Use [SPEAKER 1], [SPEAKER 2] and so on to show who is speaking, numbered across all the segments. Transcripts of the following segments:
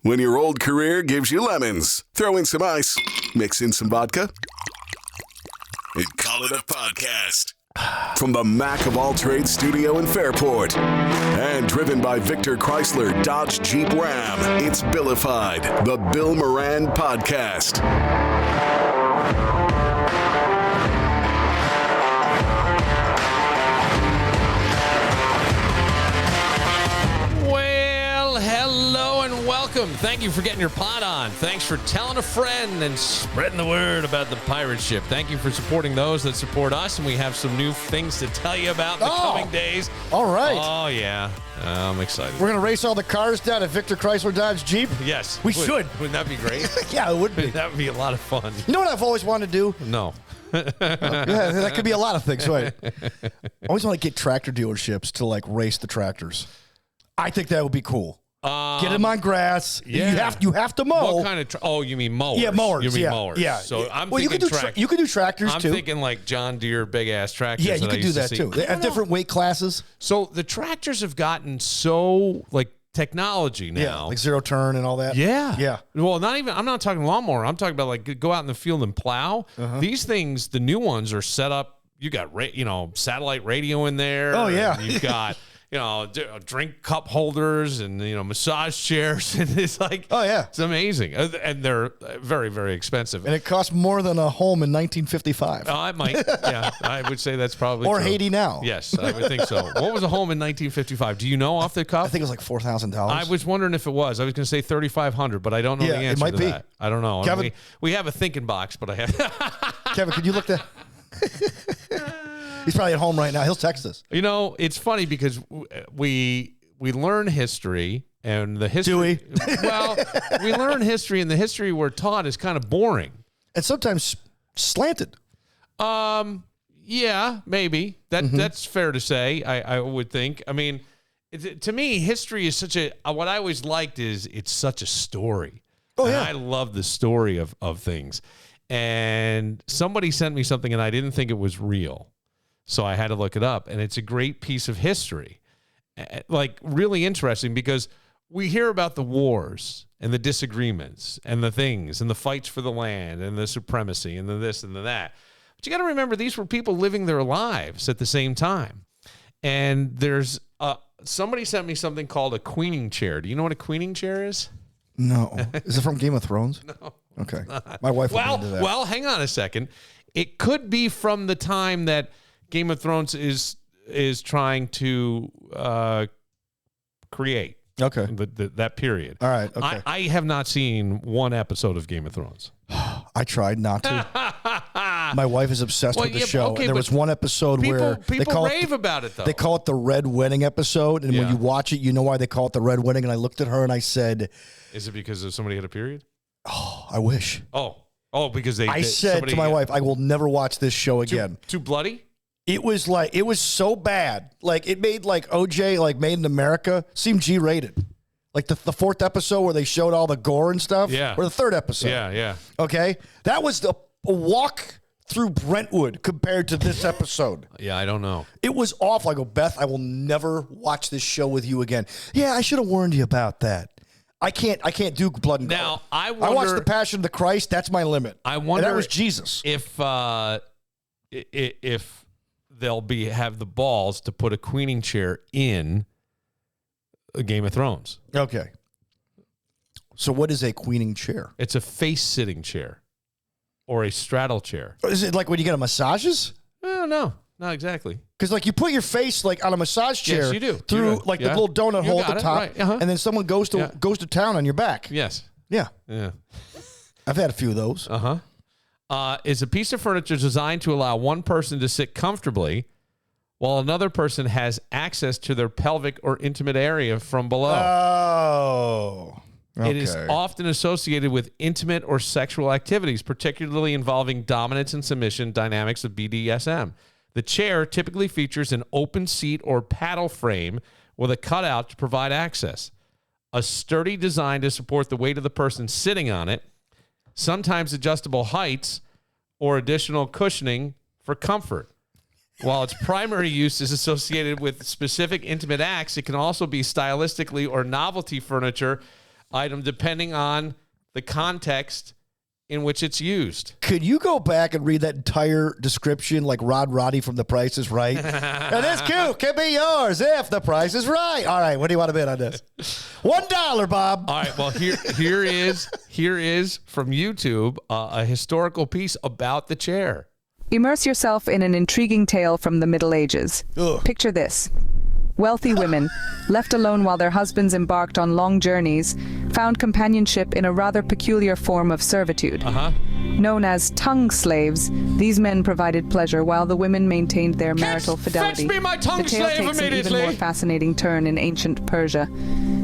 [SPEAKER 1] When your old career gives you lemons, throw in some ice, mix in some vodka, and call it a podcast. From the Mac of All Trades studio in Fairport and driven by Victor Chrysler Dodge Jeep Ram, it's Billified, the Bill Moran Podcast.
[SPEAKER 2] Welcome. Thank you for getting your pod on. Thanks for telling a friend and spreading the word about the pirate ship. Thank you for supporting those that support us, and we have some new things to tell you about in the coming days.
[SPEAKER 3] All right.
[SPEAKER 2] Oh, yeah. I'm excited.
[SPEAKER 3] We're going to race all the cars down at Victor Chrysler Dodge Jeep?
[SPEAKER 2] Yes.
[SPEAKER 3] We should.
[SPEAKER 2] Wouldn't that be great?
[SPEAKER 3] Yeah, it would be.
[SPEAKER 2] That would be a lot of fun.
[SPEAKER 3] You know what I've always wanted to do?
[SPEAKER 2] No.
[SPEAKER 3] Yeah, that could be a lot of things, right? I always want to get tractor dealerships to, like, race the tractors. I think that would be cool. Get them on grass.
[SPEAKER 2] Yeah.
[SPEAKER 3] You have to mow.
[SPEAKER 2] What kind of you mean mowers?
[SPEAKER 3] Yeah, mowers.
[SPEAKER 2] You mean mowers.
[SPEAKER 3] Yeah.
[SPEAKER 2] So I'm
[SPEAKER 3] you
[SPEAKER 2] thinking
[SPEAKER 3] you can do tractors
[SPEAKER 2] I'm
[SPEAKER 3] too.
[SPEAKER 2] I'm thinking like John Deere big ass tractors.
[SPEAKER 3] Yeah, you could do that too. They have different weight classes.
[SPEAKER 2] So the tractors have gotten so like technology now.
[SPEAKER 3] Yeah, like zero turn and all that.
[SPEAKER 2] Yeah.
[SPEAKER 3] Yeah.
[SPEAKER 2] Well, I'm not talking lawnmower. I'm talking about like go out in the field and plow. These things, the new ones are set up. You got satellite radio in there.
[SPEAKER 3] Oh yeah.
[SPEAKER 2] You've got drink cup holders and, massage chairs. And it's like,
[SPEAKER 3] oh, yeah.
[SPEAKER 2] It's amazing. And they're very, very expensive.
[SPEAKER 3] And it costs more than a home in 1955.
[SPEAKER 2] Oh, it might. Yeah, I would say that's probably
[SPEAKER 3] or
[SPEAKER 2] true.
[SPEAKER 3] Haiti now.
[SPEAKER 2] Yes, I would think so. What was a home in 1955? Do you know off the cuff?
[SPEAKER 3] I think it was like $4,000.
[SPEAKER 2] I was wondering if it was. I was going to say $3,500, but I don't know the answer
[SPEAKER 3] it might
[SPEAKER 2] to
[SPEAKER 3] be.
[SPEAKER 2] that. I don't know.
[SPEAKER 3] Kevin,
[SPEAKER 2] we have a thinking box, but I have.
[SPEAKER 3] Kevin, could you look that? He's probably at home right now. He'll text us.
[SPEAKER 2] It's funny because we learn history, and the history.
[SPEAKER 3] Do we?
[SPEAKER 2] Well, we learn history, and the history we're taught is kind of boring.
[SPEAKER 3] And sometimes slanted.
[SPEAKER 2] Yeah, maybe. That's fair to say, I would think. I mean, to me, history is what I always liked is it's such a story.
[SPEAKER 3] Oh, yeah.
[SPEAKER 2] And I love the story of things. And somebody sent me something, and I didn't think it was real. So I had to look it up, and it's a great piece of history. Like, really interesting, because we hear about the wars and the disagreements and the things and the fights for the land and the supremacy and the this and the that. But you got to remember, these were people living their lives at the same time. And there's somebody sent me something called a queening chair. Do you know what a queening chair is?
[SPEAKER 3] No. Is it from Game of Thrones?
[SPEAKER 2] No.
[SPEAKER 3] Okay. My wife will into that.
[SPEAKER 2] Well, hang on a second. It could be from the time that Game of Thrones is trying to create.
[SPEAKER 3] Okay.
[SPEAKER 2] That period.
[SPEAKER 3] All right. Okay.
[SPEAKER 2] I have not seen one episode of Game of Thrones.
[SPEAKER 3] I tried not to. My wife is obsessed with the show.
[SPEAKER 2] Okay,
[SPEAKER 3] there was one episode where
[SPEAKER 2] people rave about it, though.
[SPEAKER 3] They call it the Red Wedding episode, and when you watch it, you know why they call it the Red Wedding. And I looked at her and I said,
[SPEAKER 2] "Is it because somebody had a period?"
[SPEAKER 3] Oh, I wish.
[SPEAKER 2] Oh, because
[SPEAKER 3] I said to my wife, I will never watch this show again.
[SPEAKER 2] Too bloody?
[SPEAKER 3] It was so bad. Like, it made like OJ, like Made in America, seem G-rated. Like the fourth episode where they showed all the gore and stuff.
[SPEAKER 2] Yeah.
[SPEAKER 3] Or the third episode.
[SPEAKER 2] Yeah.
[SPEAKER 3] Okay. That was a walk through Brentwood compared to this episode.
[SPEAKER 2] Yeah, I don't know.
[SPEAKER 3] It was awful. I go, Beth, I will never watch this show with you again. Yeah, I should have warned you about that. I can't do blood and gore.
[SPEAKER 2] Now, I
[SPEAKER 3] watched The Passion of the Christ. That's my limit.
[SPEAKER 2] I wonder.
[SPEAKER 3] And that was Jesus.
[SPEAKER 2] If they'll have the balls to put a queening chair in a Game of Thrones.
[SPEAKER 3] Okay. So what is a queening chair?
[SPEAKER 2] It's a face-sitting chair or a straddle chair.
[SPEAKER 3] Is it like when you get a massages?
[SPEAKER 2] No, not exactly.
[SPEAKER 3] Because like you put your face like on a massage chair.
[SPEAKER 2] Yes, you do.
[SPEAKER 3] Through the little donut hole at the top,
[SPEAKER 2] right.
[SPEAKER 3] and then someone goes to town on your back.
[SPEAKER 2] Yes.
[SPEAKER 3] Yeah. I've had a few of those.
[SPEAKER 2] Is a piece of furniture designed to allow one person to sit comfortably while another person has access to their pelvic or intimate area from below.
[SPEAKER 3] Oh. Okay.
[SPEAKER 2] It is often associated with intimate or sexual activities, particularly involving dominance and submission dynamics of BDSM. The chair typically features an open seat or paddle frame with a cutout to provide access. A sturdy design to support the weight of the person sitting on it, sometimes adjustable heights, or additional cushioning for comfort. While its primary use is associated with specific intimate acts, it can also be stylistically or novelty furniture item depending on the context in which it's used.
[SPEAKER 3] Could you go back and read that entire description like Rod Roddy from The Price is Right? And this cue can be yours if the price is right. All right, what do you want to bid on this? $1, Bob.
[SPEAKER 2] All right, well, here is from YouTube a historical piece about the chair.
[SPEAKER 4] Immerse yourself in an intriguing tale from the Middle Ages.
[SPEAKER 3] Ugh.
[SPEAKER 4] Picture this. Wealthy women, left alone while their husbands embarked on long journeys, found companionship in a rather peculiar form of servitude. Known as tongue slaves, these men provided pleasure while the women maintained their marital fidelity.
[SPEAKER 2] Fetch me my tongue
[SPEAKER 4] The tale
[SPEAKER 2] slave
[SPEAKER 4] takes an even
[SPEAKER 2] immediately.
[SPEAKER 4] more fascinating turn in ancient Persia.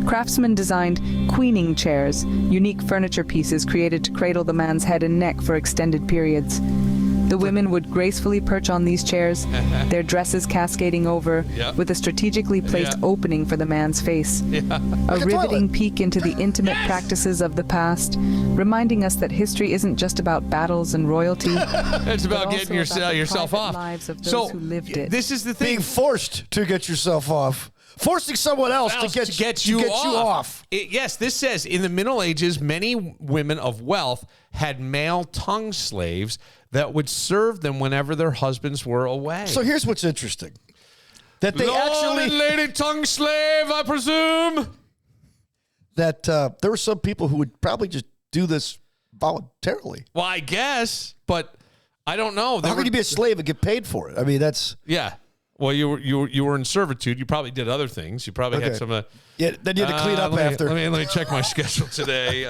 [SPEAKER 4] Craftsmen designed queening chairs, unique furniture pieces created to cradle the man's head and neck for extended periods. The women would gracefully perch on these chairs, their dresses cascading over, with a strategically placed opening for the man's face. A riveting peek into the intimate practices of the past, reminding us that history isn't just about battles and royalty.
[SPEAKER 2] It's about getting yourself off.
[SPEAKER 4] Lives of those who lived it.
[SPEAKER 2] This is the thing.
[SPEAKER 3] Being forced to get yourself off. Forcing someone else to get you off.
[SPEAKER 2] Yes, this says in the Middle Ages, many women of wealth had male tongue slaves that would serve them whenever their husbands were away.
[SPEAKER 3] So here's what's interesting. That they
[SPEAKER 2] Lord
[SPEAKER 3] actually...
[SPEAKER 2] and lady tongue slave, I presume.
[SPEAKER 3] That there were some people who would probably just do this voluntarily.
[SPEAKER 2] Well, I guess, but I don't know.
[SPEAKER 3] How could you be a slave and get paid for it? I mean, that's...
[SPEAKER 2] Yeah. Well, you were in servitude. You probably did other things. You probably had some...
[SPEAKER 3] yeah, then you had to clean up after.
[SPEAKER 2] Let me check my schedule today.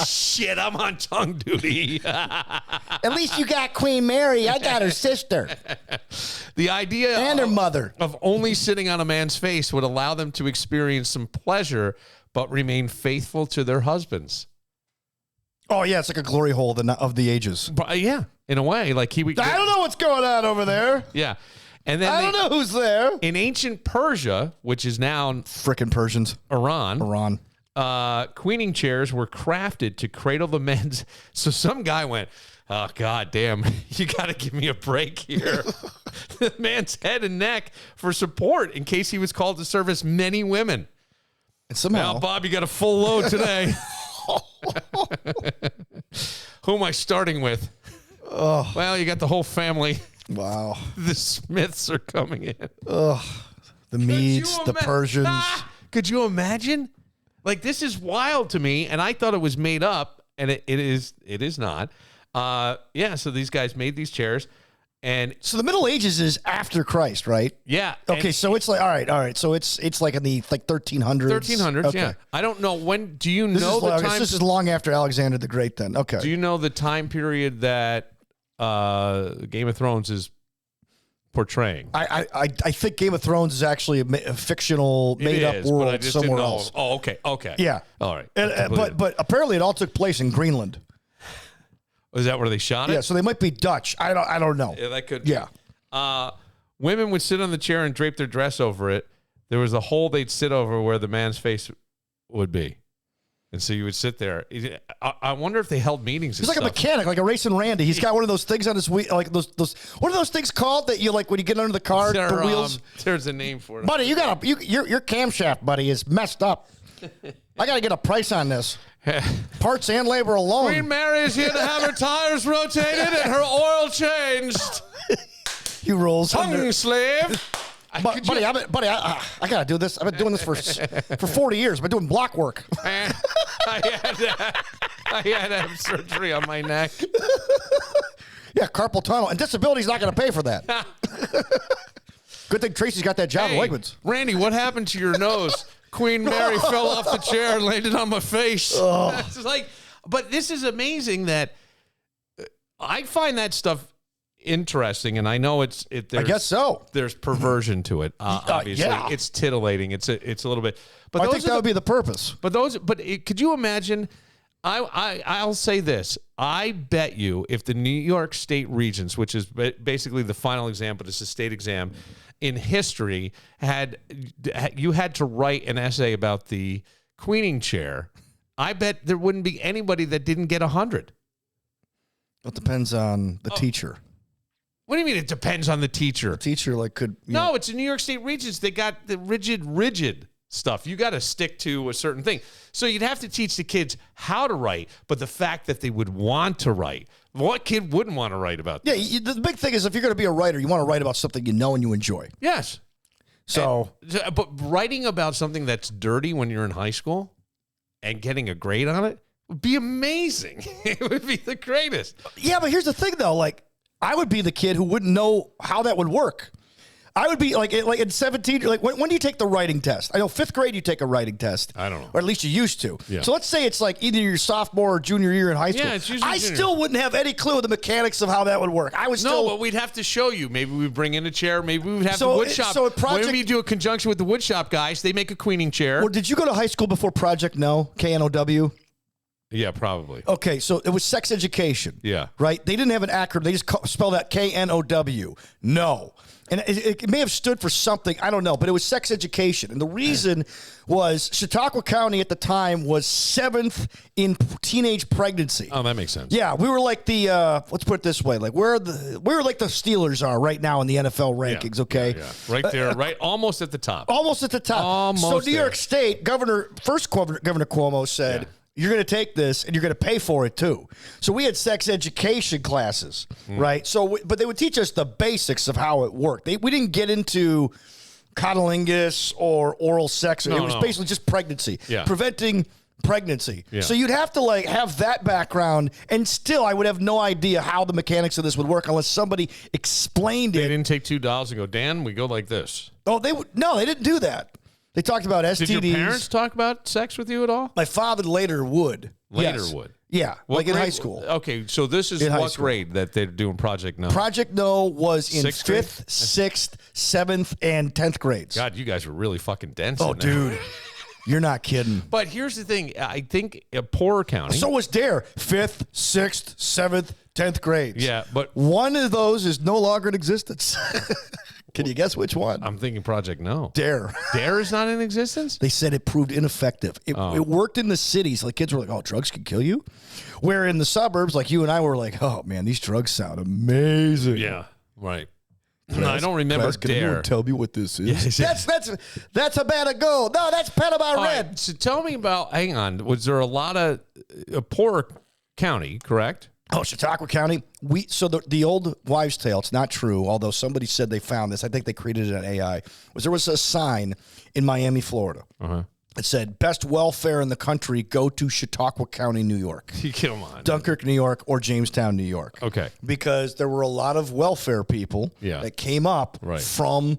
[SPEAKER 2] Shit, I'm on tongue duty.
[SPEAKER 3] At least you got Queen Mary. I got her sister.
[SPEAKER 2] The idea
[SPEAKER 3] and her mother
[SPEAKER 2] of only sitting on a man's face would allow them to experience some pleasure, but remain faithful to their husbands.
[SPEAKER 3] Oh, yeah, it's like a glory hole of the ages.
[SPEAKER 2] But, yeah, in a way. Like I
[SPEAKER 3] don't know what's going on over there.
[SPEAKER 2] Yeah. And then
[SPEAKER 3] I don't know who's there.
[SPEAKER 2] In ancient Persia, which is now
[SPEAKER 3] frickin' Persians,
[SPEAKER 2] Iran, queening chairs were crafted to cradle the men's. So some guy went, "Oh God damn, you got to give me a break here." The man's head and neck for support in case he was called to service many women.
[SPEAKER 3] And somehow,
[SPEAKER 2] now, Bob, you got a full load today. Who am I starting with?
[SPEAKER 3] Oh.
[SPEAKER 2] Well, you got the whole family.
[SPEAKER 3] Wow.
[SPEAKER 2] The Smiths are coming in.
[SPEAKER 3] Ugh. The Medes, the Persians.
[SPEAKER 2] Could you imagine? Like, this is wild to me, and I thought it was made up, and it is not. So these guys made these chairs, and
[SPEAKER 3] so the Middle Ages is after Christ, right?
[SPEAKER 2] Yeah.
[SPEAKER 3] Okay, so it's like all right. So it's like in the 1300s.
[SPEAKER 2] 1300s, okay. Yeah. I don't know when. Do you know the time?
[SPEAKER 3] This is long after Alexander the Great. Then, okay.
[SPEAKER 2] Do you know the time period that Game of Thrones is portraying?
[SPEAKER 3] I think Game of Thrones is actually a fictional, made-up world somewhere else.
[SPEAKER 2] Oh, okay.
[SPEAKER 3] Yeah.
[SPEAKER 2] All right.
[SPEAKER 3] But apparently it all took place in Greenland.
[SPEAKER 2] Is that where they shot it?
[SPEAKER 3] Yeah, so they might be Dutch. I don't know.
[SPEAKER 2] Yeah, that could be.
[SPEAKER 3] Yeah.
[SPEAKER 2] Women would sit on the chair and drape their dress over it. There was a hole they'd sit over where the man's face would be. And so you would sit there. I wonder if they held meetings.
[SPEAKER 3] He's like a mechanic, like a racing Randy. He's got one of those things on his wheel, like those. What are those things called that you like when you get under the car? The wheels.
[SPEAKER 2] There's a name for it,
[SPEAKER 3] buddy. Your camshaft, buddy, is messed up. I got to get a price on this. Parts and labor alone.
[SPEAKER 2] Queen Mary is here to have her tires rotated and her oil changed.
[SPEAKER 3] He rolls.
[SPEAKER 2] Tongue slave.
[SPEAKER 3] Buddy, I gotta do this. I've been doing this for 40 years. I've been doing block work.
[SPEAKER 2] I had to have surgery on my neck.
[SPEAKER 3] Yeah, carpal tunnel. And disability's not going to pay for that. Good thing Tracy's got that job in Wegmans.
[SPEAKER 2] Randy, what happened to your nose? Queen Mary fell off the chair and landed on my face.
[SPEAKER 3] Oh.
[SPEAKER 2] It's like, but this is amazing that I find that stuff interesting, and I know I guess so. There's perversion to it. Obviously, it's titillating. It's a little bit. But
[SPEAKER 3] I think that would be the purpose.
[SPEAKER 2] But could you imagine? I'll say this. I bet you if the New York State Regents, which is basically the final exam, but it's a state exam in history, you had to write an essay about the queening chair, I bet there wouldn't be anybody that didn't get 100.
[SPEAKER 3] It depends on the teacher.
[SPEAKER 2] What do you mean it depends on the teacher?
[SPEAKER 3] The teacher could...
[SPEAKER 2] No, it's a New York State Regents. They got the rigid. stuff. You got to stick to a certain thing. So you'd have to teach the kids how to write, but the fact that they would want to write. What kid wouldn't want to write about this?
[SPEAKER 3] Yeah, the big thing is if you're going to be a writer, you want to write about something you know and you enjoy.
[SPEAKER 2] Yes. But writing about something that's dirty when you're in high school and getting a grade on it would be amazing. It would be the greatest.
[SPEAKER 3] Yeah, but here's the thing, though. Like, I would be the kid who wouldn't know how that would work. I would be like in 17, like when do you take the writing test? I know 5th grade you take a writing test.
[SPEAKER 2] I don't know.
[SPEAKER 3] Or at least you used to.
[SPEAKER 2] Yeah.
[SPEAKER 3] So let's say it's like either your sophomore or junior year in high school.
[SPEAKER 2] Yeah, it's usually
[SPEAKER 3] I
[SPEAKER 2] junior.
[SPEAKER 3] still wouldn't have any clue of the mechanics of how that would work.
[SPEAKER 2] But we'd have to show you. Maybe we'd bring in a chair. Maybe we would have the
[SPEAKER 3] So
[SPEAKER 2] wood
[SPEAKER 3] it-
[SPEAKER 2] shop.
[SPEAKER 3] so a project-
[SPEAKER 2] when we do a conjunction with the wood shop guys, they make a queening chair.
[SPEAKER 3] Well, did you go to high school before Project No? KNOW?
[SPEAKER 2] Yeah, probably.
[SPEAKER 3] Okay, so it was sex education.
[SPEAKER 2] Yeah.
[SPEAKER 3] Right? They didn't have an acronym. They just spelled out KNOW. No. And it may have stood for something. I don't know. But it was sex education. And the reason was Chautauqua County at the time was 7th in teenage pregnancy.
[SPEAKER 2] Oh, that makes sense.
[SPEAKER 3] Yeah, we were like the, let's put it this way. Like we were like the Steelers are right now in the NFL rankings, okay?
[SPEAKER 2] Yeah. Right there, right almost at the top.
[SPEAKER 3] Almost at the top.
[SPEAKER 2] Almost
[SPEAKER 3] so New York
[SPEAKER 2] there.
[SPEAKER 3] State, Governor Cuomo said, you're going to take this and you're going to pay for it too. So we had sex education classes, right? So, but they would teach us the basics of how it worked. We didn't get into conolingus or oral sex. It was basically just pregnancy, preventing pregnancy.
[SPEAKER 2] Yeah.
[SPEAKER 3] So you'd have to like have that background, and still I would have no idea how the mechanics of this would work unless somebody explained
[SPEAKER 2] They
[SPEAKER 3] it.
[SPEAKER 2] didn't take $2 and go, Dan, we go like this.
[SPEAKER 3] Oh, they didn't do that. They talked about STDs.
[SPEAKER 2] Did your parents talk about sex with you at all?
[SPEAKER 3] My father later would. Yes.
[SPEAKER 2] Would.
[SPEAKER 3] Yeah,
[SPEAKER 2] What
[SPEAKER 3] like in
[SPEAKER 2] grade-
[SPEAKER 3] high school.
[SPEAKER 2] Okay, so this is
[SPEAKER 3] In high
[SPEAKER 2] what
[SPEAKER 3] school.
[SPEAKER 2] grade that they're doing Project No?
[SPEAKER 3] Project No was in
[SPEAKER 2] 6th grade?
[SPEAKER 3] 5th, 6th, 7th, and 10th grades.
[SPEAKER 2] God, you guys were really fucking dense.
[SPEAKER 3] Oh,
[SPEAKER 2] in there.
[SPEAKER 3] dude. You're not kidding.
[SPEAKER 2] But here's the thing. I think a poorer county.
[SPEAKER 3] So was Dare. 5th, 6th, 7th, 10th grades.
[SPEAKER 2] Yeah, but
[SPEAKER 3] one of those is no longer in existence. Can you guess which one?
[SPEAKER 2] I'm thinking Project No.
[SPEAKER 3] Dare.
[SPEAKER 2] Dare is not in existence?
[SPEAKER 3] They said it proved ineffective. It worked in the cities. Like kids were like, oh, drugs can kill you. Where in the suburbs, like you and I were like, oh, man, these drugs sound amazing.
[SPEAKER 2] Yeah, right. No, I don't remember
[SPEAKER 3] Can
[SPEAKER 2] Dare.
[SPEAKER 3] anyone tell me what this is? That's a bad of gold. No, that's Panama
[SPEAKER 2] All
[SPEAKER 3] Red.
[SPEAKER 2] right, so tell me about, hang on, was there a lot of, a poorer county, correct?
[SPEAKER 3] Oh, Chautauqua County. So the old wives' tale, it's not true, although somebody said they found this. I think they created it on AI. There was a sign in Miami, Florida. It said, best welfare in the country, go to Chautauqua County, New York.
[SPEAKER 2] Come on.
[SPEAKER 3] Dunkirk, New York, or Jamestown, New York.
[SPEAKER 2] Okay.
[SPEAKER 3] Because there were a lot of welfare people that came up from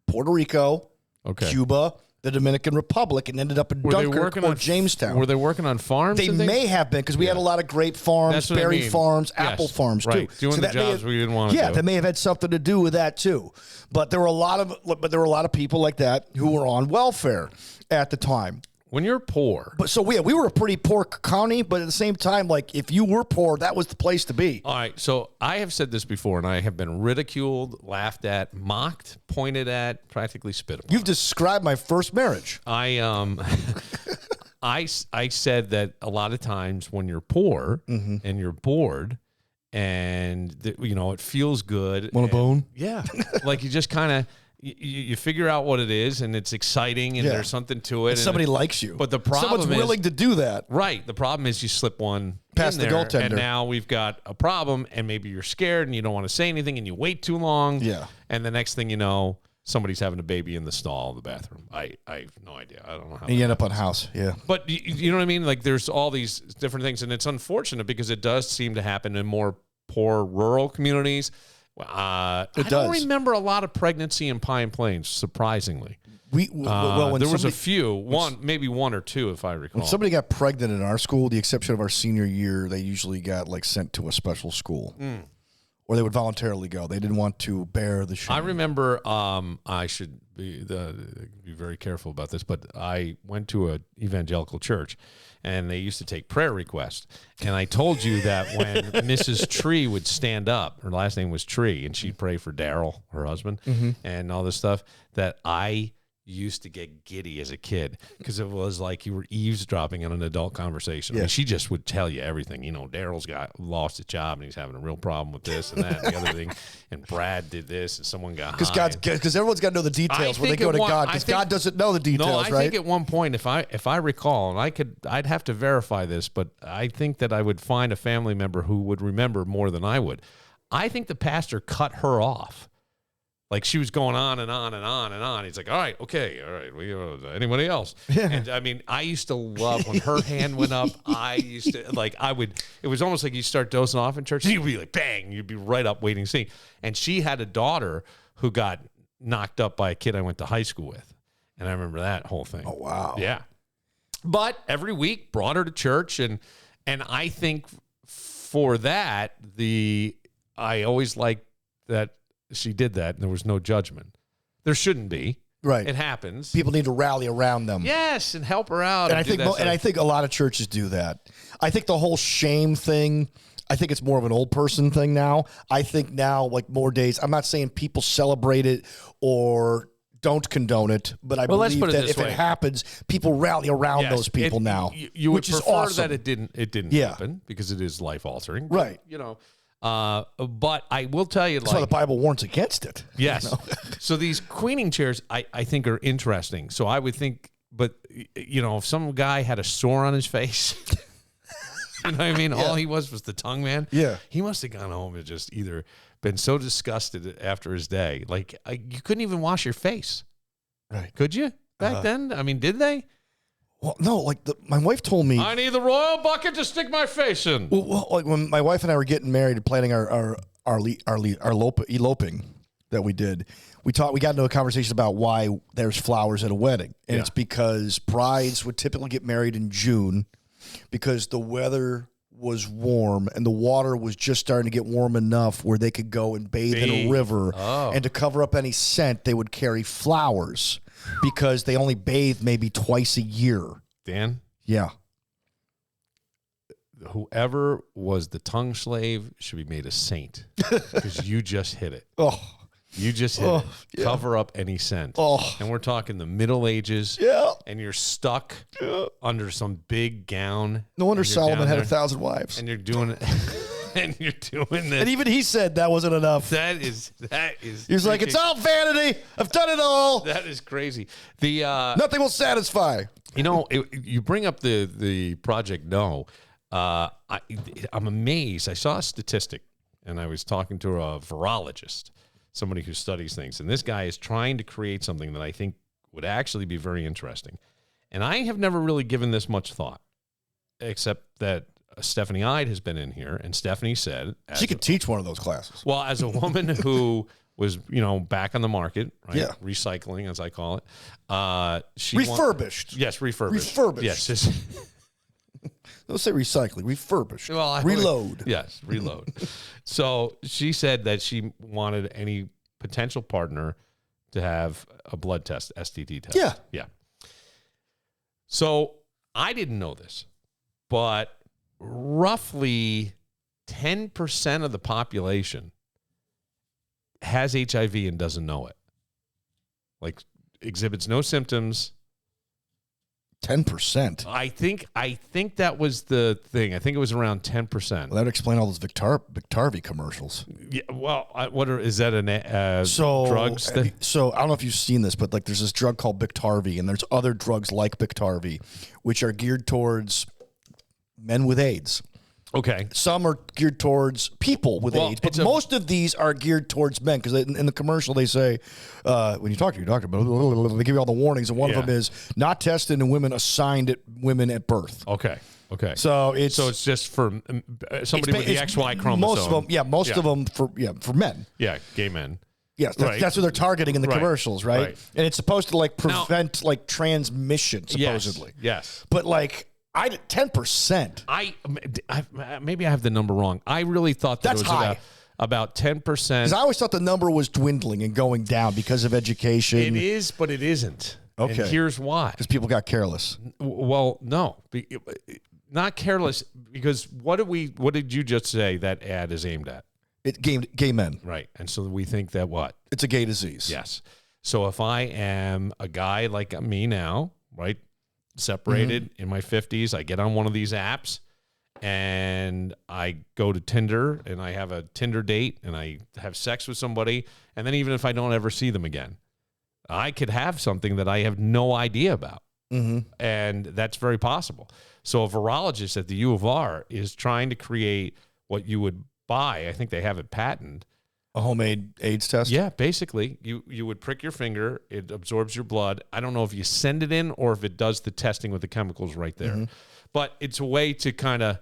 [SPEAKER 3] Puerto Rico, Cuba, the Dominican Republic, and ended up in Dunkirk or Jamestown.
[SPEAKER 2] Were they working on farms?
[SPEAKER 3] They may have been, because we had a lot of grape farms, berry farms, apple farms, too.
[SPEAKER 2] Doing the jobs we didn't want to do.
[SPEAKER 3] Yeah, that may have had something to do with that, too. But there were a lot of people like that who were on welfare at the time.
[SPEAKER 2] When you're poor.
[SPEAKER 3] But so we were a pretty poor county, but at the same time, like if you were poor, that was the place to be.
[SPEAKER 2] All right. So I have said this before, and I have been ridiculed, laughed at, mocked, pointed at, practically spit upon.
[SPEAKER 3] You've described my first marriage.
[SPEAKER 2] I said that a lot of times when you're poor and you're bored and it feels good.
[SPEAKER 3] Want a bone?
[SPEAKER 2] Yeah. Like you just kind of you figure out what it is and it's exciting and there's something to it.
[SPEAKER 3] And somebody likes you.
[SPEAKER 2] But the problem
[SPEAKER 3] someone's willing to do that.
[SPEAKER 2] Right. The problem is you slip one
[SPEAKER 3] past the goaltender.
[SPEAKER 2] And now we've got a problem and maybe you're scared and you don't want to say anything and you wait too long.
[SPEAKER 3] Yeah.
[SPEAKER 2] And the next thing you know, somebody's having a baby in the stall of the bathroom. I have no idea. I don't know how.
[SPEAKER 3] And you end up on house. Yeah.
[SPEAKER 2] But you know what I mean? Like there's all these different things, and it's unfortunate because it does seem to happen in more poor rural communities. I don't remember a lot of pregnancy in Pine Plains, surprisingly.
[SPEAKER 3] When
[SPEAKER 2] there was a few, maybe one or two, if I recall.
[SPEAKER 3] When somebody got pregnant in our school, the exception of our senior year, they usually got sent to a special school. Or they would voluntarily go. They didn't want to bear the shame.
[SPEAKER 2] I remember, I should be very careful about this, but I went to an evangelical church, and they used to take prayer requests. And I told you that when Mrs. Tree would stand up, her last name was Tree, and she'd pray for Daryl, her husband, and all this stuff, that I used to get giddy as a kid because it was like you were eavesdropping on an adult conversation. I mean, she just would tell you everything. You know, Daryl's lost his job and he's having a real problem with this and that and the other thing. And Brad did this and someone got high.
[SPEAKER 3] Because everyone's got to know the details when they go to God. Because God doesn't know the details, right?
[SPEAKER 2] I think at one point, if I recall, and I'd have to verify this, but I think that I would find a family member who would remember more than I would. I think the pastor cut her off. Like she was going on and on and on and on. He's like, all right. Anybody else?
[SPEAKER 3] Yeah.
[SPEAKER 2] And I mean, I used to love when her hand went up. It was almost like you start dozing off in church. And you'd be like, bang, you'd be right up waiting to see. And she had a daughter who got knocked up by a kid I went to high school with. And I remember that whole thing.
[SPEAKER 3] Oh, wow.
[SPEAKER 2] Yeah. But every week brought her to church. And I think for that, I always liked that she did that and there was no judgment. There shouldn't be.
[SPEAKER 3] Right.
[SPEAKER 2] It happens.
[SPEAKER 3] People need to rally around them.
[SPEAKER 2] Yes, and help her out.
[SPEAKER 3] And I think a lot of churches do that. I think the whole shame thing, I think it's more of an old person thing now. I think now, like more days, I'm not saying people celebrate it or don't condone it, but I believe that if it happens, people rally around those people now.
[SPEAKER 2] You would
[SPEAKER 3] which is
[SPEAKER 2] prefer
[SPEAKER 3] awesome.
[SPEAKER 2] that it didn't happen because it is life altering.
[SPEAKER 3] Right.
[SPEAKER 2] You know. But I will tell you,
[SPEAKER 3] that's why the Bible warns against it.
[SPEAKER 2] Yes.
[SPEAKER 3] You know?
[SPEAKER 2] So these queening chairs, I think are interesting. So I would think, but you know, if some guy had a sore on his face, you know what I mean? Yeah. All he was the tongue man.
[SPEAKER 3] Yeah.
[SPEAKER 2] He must have gone home and just either been so disgusted after his day. Like you couldn't even wash your face.
[SPEAKER 3] Right.
[SPEAKER 2] Could you back then? I mean, did they?
[SPEAKER 3] Well, no, like my wife told me.
[SPEAKER 2] I need the royal bucket to stick my face in.
[SPEAKER 3] Well, like when my wife and I were getting married and planning our eloping that we did, we got into a conversation about why there's flowers at a wedding, and it's because brides would typically get married in June because the weather was warm and the water was just starting to get warm enough where they could go and bathe in a river, and to cover up any scent, they would carry flowers. Because they only bathe maybe twice a year.
[SPEAKER 2] Dan?
[SPEAKER 3] Yeah.
[SPEAKER 2] Whoever was the tongue slave should be made a saint. Because you just hit it.
[SPEAKER 3] Oh.
[SPEAKER 2] You just hit it. Yeah. Cover up any scent.
[SPEAKER 3] Oh.
[SPEAKER 2] And we're talking the Middle Ages.
[SPEAKER 3] Yeah.
[SPEAKER 2] And you're stuck under some big gown.
[SPEAKER 3] No wonder Solomon had 1,000 wives.
[SPEAKER 2] And you're doing it. And you're doing this.
[SPEAKER 3] And even he said that wasn't enough.
[SPEAKER 2] That is.
[SPEAKER 3] He was like, it's all vanity. I've done it all.
[SPEAKER 2] That is crazy.
[SPEAKER 3] Nothing will satisfy.
[SPEAKER 2] You know, you bring up the Project No. I'm amazed. I saw a statistic, and I was talking to a virologist, somebody who studies things, and this guy is trying to create something that I think would actually be very interesting. And I have never really given this much thought, except that Stephanie Ide has been in here, and Stephanie said
[SPEAKER 3] she could teach one of those classes.
[SPEAKER 2] Well, as a woman who was, back on the market, right?
[SPEAKER 3] Yeah.
[SPEAKER 2] Recycling, as I call it. She
[SPEAKER 3] refurbished.
[SPEAKER 2] Yes, refurbished.
[SPEAKER 3] Refurbished.
[SPEAKER 2] Yes.
[SPEAKER 3] Don't say recycling. Refurbished.
[SPEAKER 2] Well,
[SPEAKER 3] reload.
[SPEAKER 2] Yes, reload. So she said that she wanted any potential partner to have a blood test, STD test.
[SPEAKER 3] Yeah.
[SPEAKER 2] Yeah. So I didn't know this, but roughly 10% of the population has HIV and doesn't know it. Like exhibits no symptoms.
[SPEAKER 3] 10%.
[SPEAKER 2] I think that was the thing. I think it was around 10%.
[SPEAKER 3] Well, that would explain all those Victarvi commercials.
[SPEAKER 2] Yeah. Well, is that drugs?
[SPEAKER 3] So I don't know if you've seen this, but like there's this drug called Biktarvy, and there's other drugs like Biktarvy, which are geared towards men with AIDS.
[SPEAKER 2] Okay.
[SPEAKER 3] Some are geared towards people with AIDS, but most of these are geared towards men because in the commercial they say, when you talk to your doctor, they give you all the warnings, and one of them is not tested in women assigned at women at birth.
[SPEAKER 2] Okay.
[SPEAKER 3] So it's
[SPEAKER 2] just for somebody with the XY chromosome.
[SPEAKER 3] Most of them for men.
[SPEAKER 2] Yeah, gay men.
[SPEAKER 3] Yes, that's what they're targeting in the commercials, right? And it's supposed to prevent transmission, supposedly.
[SPEAKER 2] Yes.
[SPEAKER 3] But 10%.
[SPEAKER 2] I maybe I have the number wrong. I really thought that
[SPEAKER 3] that's
[SPEAKER 2] it was
[SPEAKER 3] high.
[SPEAKER 2] About 10%.
[SPEAKER 3] Because I always thought the number was dwindling and going down because of education.
[SPEAKER 2] It is, but it isn't.
[SPEAKER 3] Okay.
[SPEAKER 2] And here's why.
[SPEAKER 3] Because people got careless.
[SPEAKER 2] Well, no. Not careless, because what did you just say that ad is aimed at?
[SPEAKER 3] Gay men.
[SPEAKER 2] Right. And so we think that what?
[SPEAKER 3] It's a gay disease.
[SPEAKER 2] Yes. So if I am a guy like me now, right, separated in my 50s, I get on one of these apps and I go to Tinder and I have a Tinder date and I have sex with somebody, and then even if I don't ever see them again, I could have something that I have no idea about. And that's very possible. So a virologist at the U of R is trying to create what you would buy. I think they have it patented.
[SPEAKER 3] A homemade AIDS test?
[SPEAKER 2] Yeah, basically, you would prick your finger, it absorbs your blood. I don't know if you send it in or if it does the testing with the chemicals right there. But it's a way to kind of,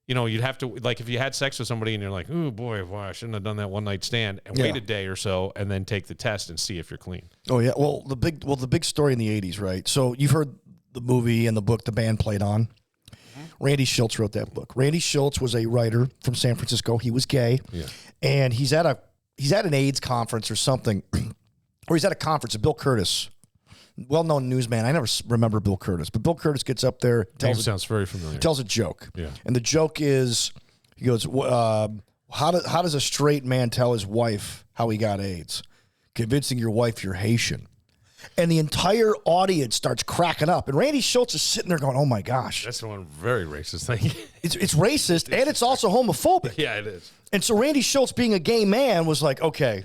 [SPEAKER 2] you'd have to, like if you had sex with somebody and you're like, oh boy, I shouldn't have done that one night stand, and wait a day or so and then take the test and see if you're clean.
[SPEAKER 3] Oh yeah. Well, the big story in the 80s, right? So you've heard the movie and the book the band played on. Randy Schultz wrote that book. Randy Schultz was a writer from San Francisco. He was gay. Yeah. And he's at an AIDS conference or something, or he's at a conference, Bill Curtis, well-known newsman. I never remember Bill Curtis, but Bill Curtis gets up there.
[SPEAKER 2] Sounds very familiar.
[SPEAKER 3] Tells a joke.
[SPEAKER 2] Yeah.
[SPEAKER 3] And the joke is, he goes, how does a straight man tell his wife how he got AIDS? Convincing your wife you're Haitian. And the entire audience starts cracking up. And Randy Schultz is sitting there going, oh, my gosh.
[SPEAKER 2] That's one very racist thing.
[SPEAKER 3] It's racist, and it's also homophobic.
[SPEAKER 2] Yeah, it is.
[SPEAKER 3] And so Randy Schultz, being a gay man, was like, okay,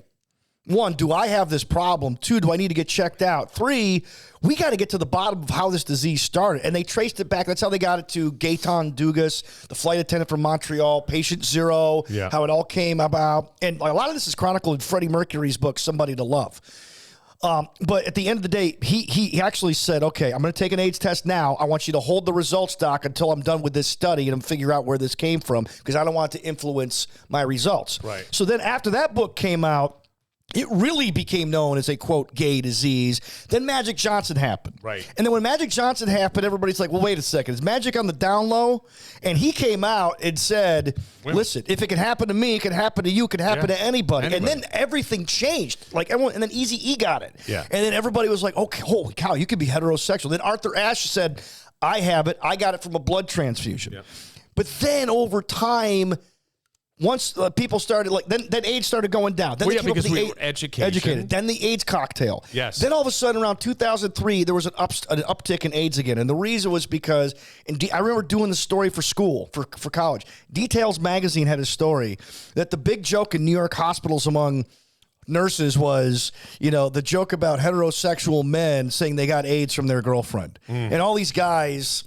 [SPEAKER 3] 1, do I have this problem? 2, do I need to get checked out? 3, we got to get to the bottom of how this disease started. And they traced it back. That's how they got it to Gaetan Dugas, the flight attendant from Montreal, Patient Zero, how it all came about. And a lot of this is chronicled in Freddie Mercury's book, Somebody to Love. But at the end of the day, he actually said, okay, I'm going to take an AIDS test now. I want you to hold the results, doc, until I'm done with this study and figure out where this came from, because I don't want it to influence my results.
[SPEAKER 2] Right.
[SPEAKER 3] So then after that book came out, it really became known as a, quote, gay disease. Then Magic Johnson happened.
[SPEAKER 2] Right.
[SPEAKER 3] And then when Magic Johnson happened, everybody's like, well, wait a second. Is Magic on the down low? And he came out and said, listen, if it can happen to me, it can happen to you, it can happen to anybody. And then everything changed. Like everyone, and then Eazy-E got it.
[SPEAKER 2] Yeah.
[SPEAKER 3] And then everybody was like, okay, holy cow, you could be heterosexual. Then Arthur Ashe said, I have it. I got it from a blood transfusion. Yeah. But then over time, once people started, then AIDS started going down. Then
[SPEAKER 2] because we were educated.
[SPEAKER 3] Then the AIDS cocktail.
[SPEAKER 2] Yes.
[SPEAKER 3] Then all of a sudden, around 2003, there was an uptick in AIDS again. And the reason was because, I remember doing the story for school, for college. Details magazine had a story that the big joke in New York hospitals among nurses was, the joke about heterosexual men saying they got AIDS from their girlfriend. And all these guys,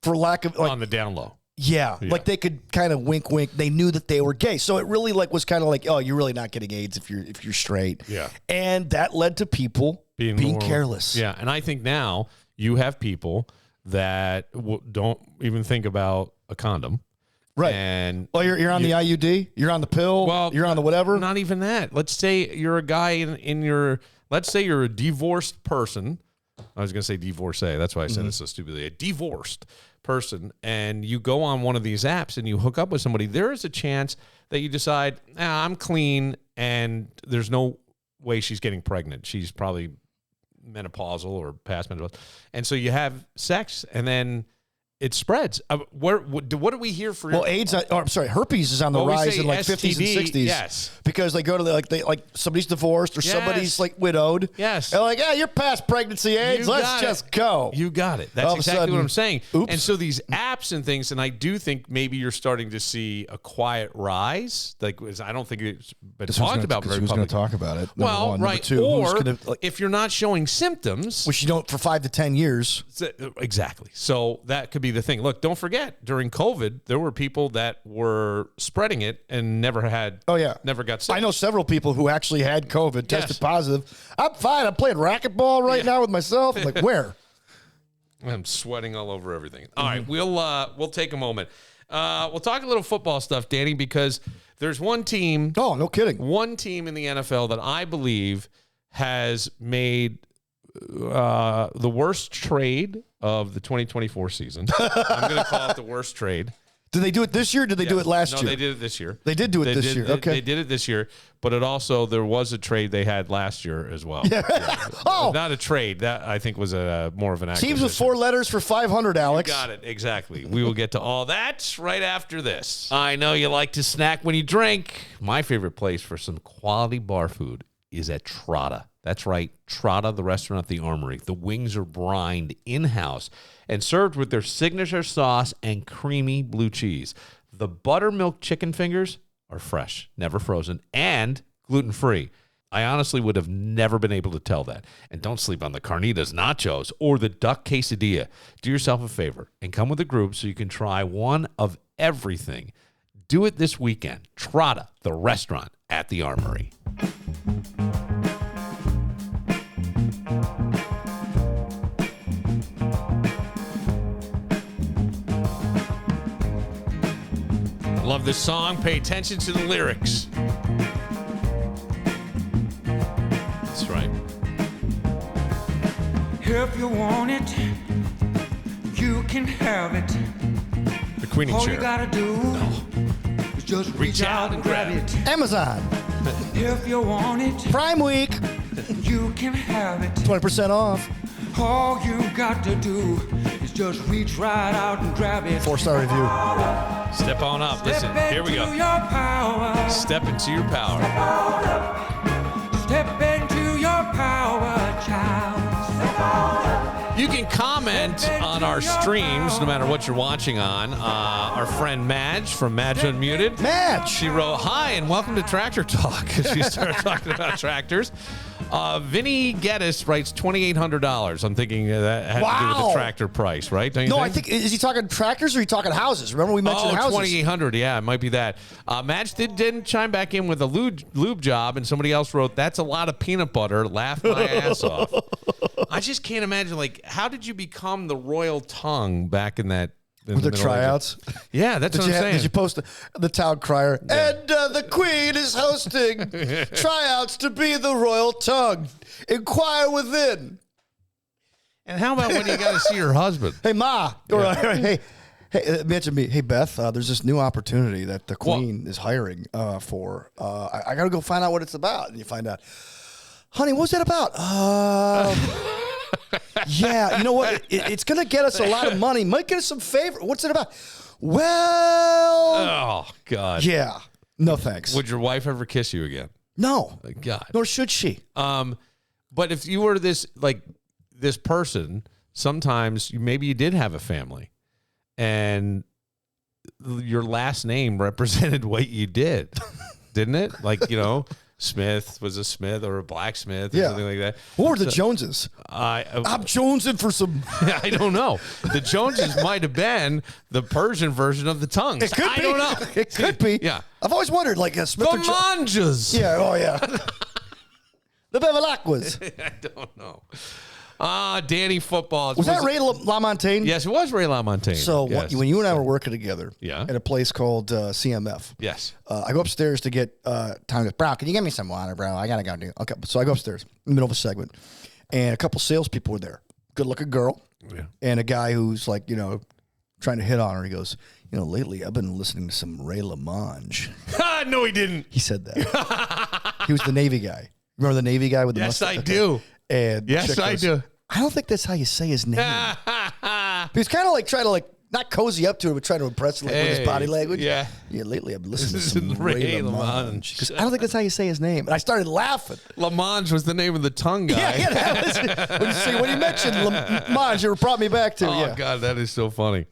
[SPEAKER 3] for lack of...
[SPEAKER 2] on the down low.
[SPEAKER 3] Yeah, like they could kind of wink. They knew that they were gay, so it really was kind of like, oh, you're really not getting AIDS if you're straight.
[SPEAKER 2] Yeah,
[SPEAKER 3] and that led to people being careless.
[SPEAKER 2] Yeah, and I think now you have people that don't even think about a condom.
[SPEAKER 3] Right.
[SPEAKER 2] And
[SPEAKER 3] you're on the IUD, you're on the pill, you're on the whatever.
[SPEAKER 2] Not even that. Let's say you're a guy in your. Let's say you're a divorced person. I was going to say divorcee. That's why I said it so stupidly. A divorced person, and you go on one of these apps and you hook up with somebody, there is a chance that you decide, I'm clean, and there's no way she's getting pregnant. She's probably menopausal or past menopausal. And so you have sex, and then it spreads. What do we hear for?
[SPEAKER 3] Well, AIDS. Herpes is on the rise in like STD, 50s and 60s.
[SPEAKER 2] Yes,
[SPEAKER 3] because they go to somebody's divorced or somebody's like widowed.
[SPEAKER 2] Yes,
[SPEAKER 3] they're like, you're past pregnancy AIDS. Let's just go.
[SPEAKER 2] You got it. That's exactly what I'm saying. Oops. And so these apps and things, and I do think maybe you're starting to see a quiet rise. Like, I don't think it's been talked about very
[SPEAKER 3] publicly. Who's going to talk about it?
[SPEAKER 2] Well, right. Number 2, or if you're not showing symptoms,
[SPEAKER 3] which you don't for 5 to 10 years.
[SPEAKER 2] Exactly. So that could be the thing. Look, don't forget, during COVID, there were people that were spreading it and never got sick.
[SPEAKER 3] I know several people who actually had COVID, tested positive. I'm fine. I'm playing racquetball right now with myself. I'm like, where?
[SPEAKER 2] I'm sweating all over everything. All right, we'll take a moment. We'll talk a little football stuff, Danny, because there's one team.
[SPEAKER 3] Oh, no kidding.
[SPEAKER 2] One team in the NFL that I believe has made the worst trade of the 2024 season. I'm going to call it the worst trade.
[SPEAKER 3] Did they do it this year? Or did they do it last year?
[SPEAKER 2] No, they did it this year.
[SPEAKER 3] They did do it this year. Okay.
[SPEAKER 2] They did it this year, but there was a trade they had last year as well. Yeah.
[SPEAKER 3] Oh,
[SPEAKER 2] not a trade. That I think was more of an acquisition.
[SPEAKER 3] Teams with 4 letters for 500, Alex.
[SPEAKER 2] You got it. Exactly. We will get to all that right after this. I know you like to snack when you drink. My favorite place for some quality bar food is at Trotta. That's right, Trotta, the restaurant at the Armory. The wings are brined in-house and served with their signature sauce and creamy blue cheese. The buttermilk chicken fingers are fresh, never frozen, and gluten-free. I honestly would have never been able to tell that. And don't sleep on the carnitas nachos or the duck quesadilla. Do yourself a favor and come with a group so you can try one of everything. Do it this weekend. Trotta, the restaurant at the Armory. Love this song. Pay attention to the lyrics. That's right.
[SPEAKER 5] If you want it, you can have it.
[SPEAKER 2] The Queenie
[SPEAKER 5] All
[SPEAKER 2] chair.
[SPEAKER 5] you gotta do is just reach out and grab it.
[SPEAKER 3] Amazon.
[SPEAKER 5] If you want it,
[SPEAKER 3] Prime Week.
[SPEAKER 5] you can have it.
[SPEAKER 3] 20% off.
[SPEAKER 5] All you got to do is just reach right out and grab it.
[SPEAKER 3] 4-star review.
[SPEAKER 2] Step on up. Listen, here we go.
[SPEAKER 5] Step into your power.
[SPEAKER 2] Step into your power.
[SPEAKER 5] Step into your power, child. Step on up.
[SPEAKER 2] You can comment on our streams, no matter what you're watching on. Our friend Madge from Madge Unmuted.
[SPEAKER 3] Madge.
[SPEAKER 2] She wrote, "Hi, and welcome to Tractor Talk." She started talking about tractors. Vinny Geddes writes $2,800. I'm thinking that had to do with the tractor price, right? Don't you
[SPEAKER 3] No,
[SPEAKER 2] think?
[SPEAKER 3] I think, is he talking tractors or are you talking houses? Remember we mentioned houses?
[SPEAKER 2] 2,800. Yeah, it might be that. Madge didn't chime back in with a lube job, and somebody else wrote, "That's a lot of peanut butter." Laugh my ass off. I just can't imagine, like, how did you become the royal tongue back in that?
[SPEAKER 3] With the tryouts?
[SPEAKER 2] Yeah, that's what I'm saying.
[SPEAKER 3] Did you post the town crier? Yeah. And the Queen is hosting tryouts to be the royal tongue. Inquire within.
[SPEAKER 2] And how about when you got to see your husband?
[SPEAKER 3] Hey, Ma. Or, hey, mention me. Hey, Beth, there's this new opportunity that the Queen is hiring for. I got to go find out what it's about. And you find out, honey, what's that about? Yeah, you know what? It's going to get us a lot of money. Might get us some favor. What's it about? Well.
[SPEAKER 2] Oh, God.
[SPEAKER 3] Yeah. No, thanks.
[SPEAKER 2] Would your wife ever kiss you again?
[SPEAKER 3] No.
[SPEAKER 2] God.
[SPEAKER 3] Nor should she.
[SPEAKER 2] But if you were this person, sometimes maybe you did have a family and your last name represented what you did, didn't it? Like, Smith was a Smith or a blacksmith or something like that.
[SPEAKER 3] What were the Joneses? I'm jonesing for some.
[SPEAKER 2] I don't know. The Joneses might have been the Persian version of the tongues.
[SPEAKER 3] It could
[SPEAKER 2] I
[SPEAKER 3] be.
[SPEAKER 2] don't know.
[SPEAKER 3] It could be.
[SPEAKER 2] Yeah.
[SPEAKER 3] I've always wondered, like a Smith or
[SPEAKER 2] Manjas.
[SPEAKER 3] Yeah. Oh, yeah. The Bevilacquas.
[SPEAKER 2] I don't know. Danny football.
[SPEAKER 3] Was that Ray LaMontagne?
[SPEAKER 2] Yes, it was Ray LaMontagne.
[SPEAKER 3] So
[SPEAKER 2] yes.
[SPEAKER 3] when you and I were working together at a place called CMF,
[SPEAKER 2] yes,
[SPEAKER 3] I go upstairs to get Tom goes, bro, can you get me some water, bro? I got to go do. Okay, so I go upstairs in the middle of a segment, and a couple salespeople were there. Good-looking girl and a guy who's like, trying to hit on her. He goes, lately I've been listening to some Ray LaMontagne.
[SPEAKER 2] No, he didn't.
[SPEAKER 3] He said that. He was the Navy guy. Remember the Navy guy with the mustache?
[SPEAKER 2] Yes, I do.
[SPEAKER 3] And
[SPEAKER 2] yes, I do.
[SPEAKER 3] I don't think that's how you say his name. He was kind of like trying to not cozy up to it, but trying to impress with his body language.
[SPEAKER 2] Yeah.
[SPEAKER 3] Yeah, lately I've been listening to some Ray LaMontagne. Because I don't think that's how you say his name. And I started laughing.
[SPEAKER 2] LaMontagne was the name of the tongue guy.
[SPEAKER 3] Yeah, that was, when you mentioned LaMontagne, it brought me back to
[SPEAKER 2] Oh, God, that is so funny.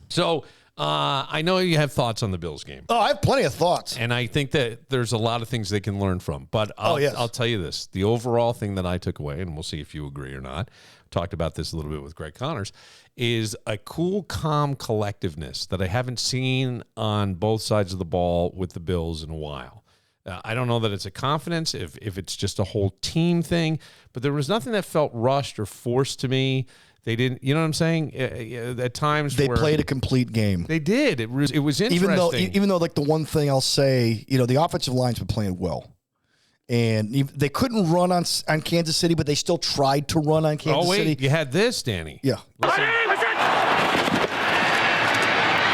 [SPEAKER 2] So, I know you have thoughts on the Bills game.
[SPEAKER 3] Oh, I have plenty of thoughts.
[SPEAKER 2] And I think that there's a lot of things they can learn from. But I'll tell you this. The overall thing that I took away, and we'll see if you agree or not, talked about this a little bit with Greg Connors, is a cool, calm collectiveness that I haven't seen on both sides of the ball with the Bills in a while. I don't know that it's a confidence, if it's just a whole team thing, but there was nothing that felt rushed or forced to me. They didn't, you know what I'm saying? At times
[SPEAKER 3] they played a complete game.
[SPEAKER 2] They did. It was interesting.
[SPEAKER 3] Even though, like the one thing I'll say, the offensive line's been playing well, and they couldn't run on Kansas City, but they still tried to run on Kansas City.
[SPEAKER 2] You had this, Danny.
[SPEAKER 3] Yeah.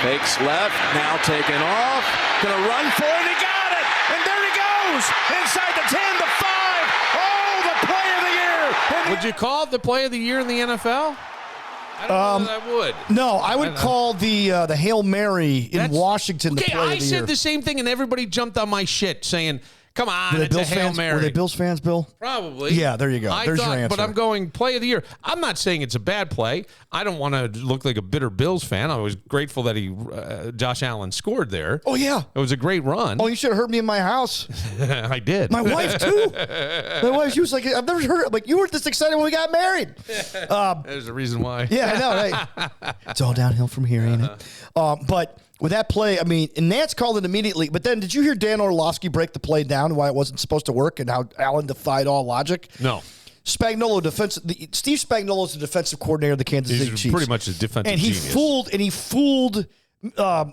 [SPEAKER 6] Fakes left, now taken off, gonna run for it. He got it, and there he goes inside the 10, the 5. Oh, the play of the year.
[SPEAKER 2] Would you call it the play of the year in the NFL? I don't know that I would.
[SPEAKER 3] No, I would call the Hail Mary in Washington the play of the year.
[SPEAKER 2] I said the same thing, and everybody jumped on my shit saying, Come on,
[SPEAKER 3] Were they
[SPEAKER 2] it's
[SPEAKER 3] Bills
[SPEAKER 2] a Hail
[SPEAKER 3] fans?
[SPEAKER 2] Mary.
[SPEAKER 3] Were they Bills fans, Bill?
[SPEAKER 2] Probably.
[SPEAKER 3] Yeah, there you go. There's your answer.
[SPEAKER 2] But I'm going play of the year. I'm not saying it's a bad play. I don't want to look like a bitter Bills fan. I was grateful that Josh Allen scored there.
[SPEAKER 3] Oh, yeah.
[SPEAKER 2] It was a great run.
[SPEAKER 3] Oh, you should have heard me in my house.
[SPEAKER 2] I did.
[SPEAKER 3] My wife, too. My wife, she was like, I've never heard it. Like, you weren't this excited when we got married.
[SPEAKER 2] There's a reason why.
[SPEAKER 3] Yeah, I know. Right? It's all downhill from here, ain't it? But with that play, I mean, and Nance called it immediately. But then did you hear Dan Orlovsky break the play down and why it wasn't supposed to work and how Allen defied all logic?
[SPEAKER 2] No.
[SPEAKER 3] Steve Spagnuolo is the defensive coordinator of the Kansas City
[SPEAKER 2] He's
[SPEAKER 3] Chiefs.
[SPEAKER 2] pretty much a defensive
[SPEAKER 3] and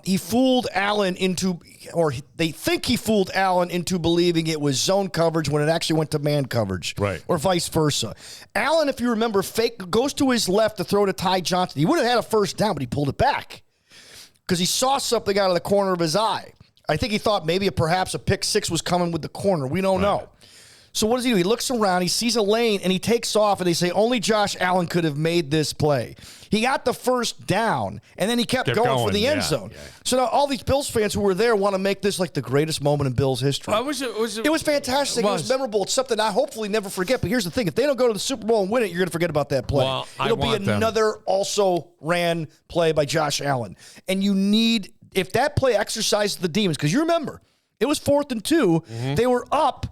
[SPEAKER 3] he fooled Allen into, or they think he fooled Allen into believing it was zone coverage when it actually went to man coverage.
[SPEAKER 2] Right.
[SPEAKER 3] Or vice versa. Allen, if you remember, goes to his left to throw to Ty Johnson. He would have had a first down, but he pulled it back because he saw something out of the corner of his eye. I think he thought maybe perhaps a pick six was coming with the corner. We don't know. So what does he do? He looks around, he sees a lane, and he takes off, and they say only Josh Allen could have made this play. He got the first down, and then he kept going for the end zone. Yeah. So now all these Bills fans who were there want to make this like the greatest moment in Bills history. It was fantastic. It was memorable. It's something I hopefully never forget. But here's the thing. If they don't go to the Super Bowl and win it, you're going to forget about that play.
[SPEAKER 2] Well,
[SPEAKER 3] it'll be another also ran play by Josh Allen. And you need, if that play exercises the demons, because you remember, it was 4th and 2. Mm-hmm. They were up.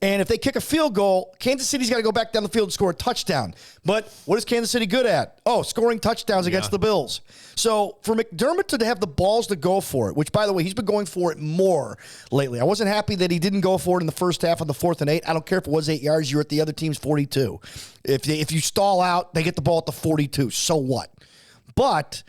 [SPEAKER 3] And if they kick a field goal, Kansas City's got to go back down the field and score a touchdown. But what is Kansas City good at? Oh, scoring touchdowns against the Bills. So for McDermott to have the balls to go for it, which, by the way, he's been going for it more lately. I wasn't happy that he didn't go for it in the first half on the 4th and 8. I don't care if it was 8 yards. You're at the other team's 42. If you stall out, they get the ball at the 42. So what? But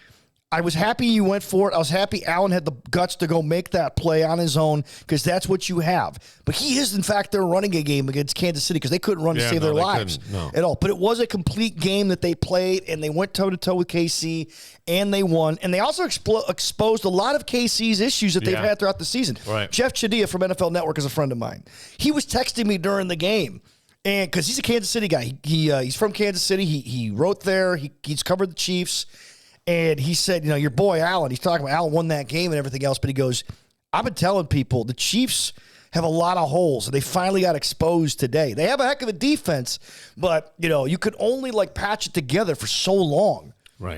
[SPEAKER 3] I was happy you went for it. I was happy Allen had the guts to go make that play on his own because that's what you have. But he is, in fact, they're running a game against Kansas City because they couldn't run to save their lives at all. But it was a complete game that they played, and they went toe-to-toe with KC, and they won. And they also exposed a lot of KC's issues that they've had throughout the season.
[SPEAKER 2] Right.
[SPEAKER 3] Jeff Chadia from NFL Network is a friend of mine. He was texting me during the game. And because he's a Kansas City guy. He's from Kansas City. He wrote there. He's covered the Chiefs. And he said, your boy Allen, he's talking about Allen won that game and everything else, but he goes, I've been telling people the Chiefs have a lot of holes, and they finally got exposed today. They have a heck of a defense, but, you could only, patch it together for so long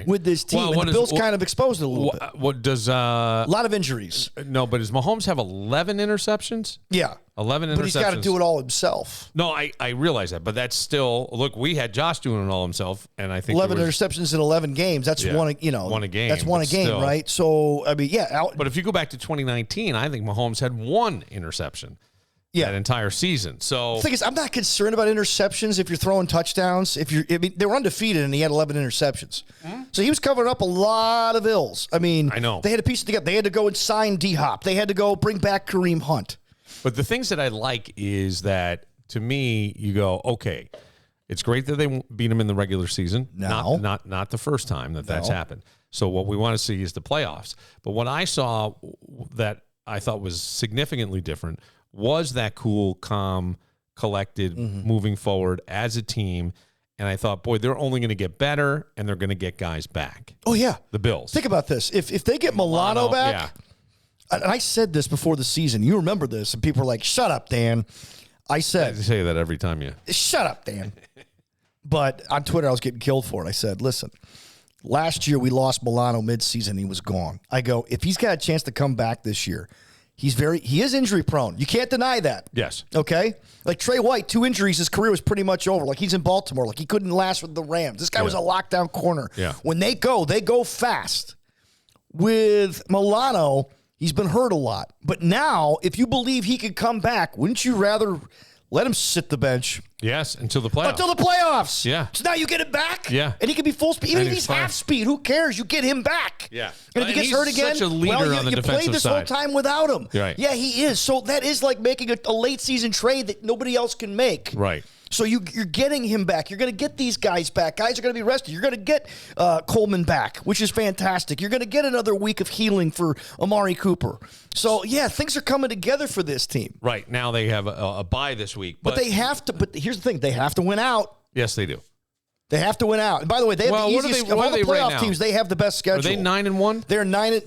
[SPEAKER 3] with this team. And the Bills kind of exposed it a little bit.
[SPEAKER 2] What does...
[SPEAKER 3] a lot of injuries.
[SPEAKER 2] No, but does Mahomes have 11 interceptions?
[SPEAKER 3] Yeah.
[SPEAKER 2] 11 interceptions.
[SPEAKER 3] But he's got to do it all himself.
[SPEAKER 2] No, I realize that, but that's still... Look, we had Josh doing it all himself, and I think
[SPEAKER 3] 11 interceptions in 11 games. That's one a game. That's one a game, still, right? So, I mean,
[SPEAKER 2] but if you go back to 2019, I think Mahomes had 1 interception. That entire season. So
[SPEAKER 3] the thing is, I'm not concerned about interceptions if you're throwing touchdowns. They were undefeated and he had 11 interceptions. Mm-hmm. So he was covering up a lot of ills. I mean,
[SPEAKER 2] I know.
[SPEAKER 3] They had to piece it together. They had to go and sign D-Hop. They had to go bring back Kareem Hunt.
[SPEAKER 2] But the things that I like is that, to me, you go, okay, it's great that they beat him in the regular season.
[SPEAKER 3] No.
[SPEAKER 2] Not the first time that's happened. So what we want to see is the playoffs. But what I saw that I thought was significantly different was that cool, calm, collected, moving forward as a team. And I thought, boy, they're only going to get better, and they're going to get guys back.
[SPEAKER 3] Oh, yeah.
[SPEAKER 2] The Bills.
[SPEAKER 3] Think about this. If they get Milano back, and I said this before the season. You remember this, and people were like, shut up, Dan. I said.
[SPEAKER 2] I say that every time you.
[SPEAKER 3] Shut up, Dan. But on Twitter, I was getting killed for it. I said, listen, last year we lost Milano midseason. He was gone. I go, if he's got a chance to come back this year, he is injury prone. You can't deny that.
[SPEAKER 2] Yes.
[SPEAKER 3] Okay? Like Trey White, 2 injuries, his career was pretty much over. Like he's in Baltimore. Like he couldn't last with the Rams. This guy was a lockdown corner.
[SPEAKER 2] Yeah.
[SPEAKER 3] When they go fast. With Milano, he's been hurt a lot. But now, if you believe he could come back, wouldn't you rather let him sit the bench?
[SPEAKER 2] Yes, until the playoffs.
[SPEAKER 3] Until the playoffs.
[SPEAKER 2] Yeah.
[SPEAKER 3] So now you get him back.
[SPEAKER 2] Yeah.
[SPEAKER 3] And he can be full speed. Even if he's half speed, who cares? You get him back.
[SPEAKER 2] Yeah.
[SPEAKER 3] And if he gets hurt again,
[SPEAKER 2] such a leader on the
[SPEAKER 3] you
[SPEAKER 2] defensive
[SPEAKER 3] played this
[SPEAKER 2] side.
[SPEAKER 3] whole time without him.
[SPEAKER 2] Right.
[SPEAKER 3] Yeah, he is. So that is like making a late season trade that nobody else can make.
[SPEAKER 2] Right.
[SPEAKER 3] So you're getting him back. You're going to get these guys back. Guys are going to be rested. You're going to get Coleman back, which is fantastic. You're going to get another week of healing for Amari Cooper. So, yeah, things are coming together for this team.
[SPEAKER 2] Right. Now they have a bye this week.
[SPEAKER 3] But they have to. But here's the thing. They have to win out.
[SPEAKER 2] Yes, they do.
[SPEAKER 3] They have to win out. And by the way, they have the easiest of all the playoff teams. They have the best schedule.
[SPEAKER 2] Are they 9-1?
[SPEAKER 3] They're 9.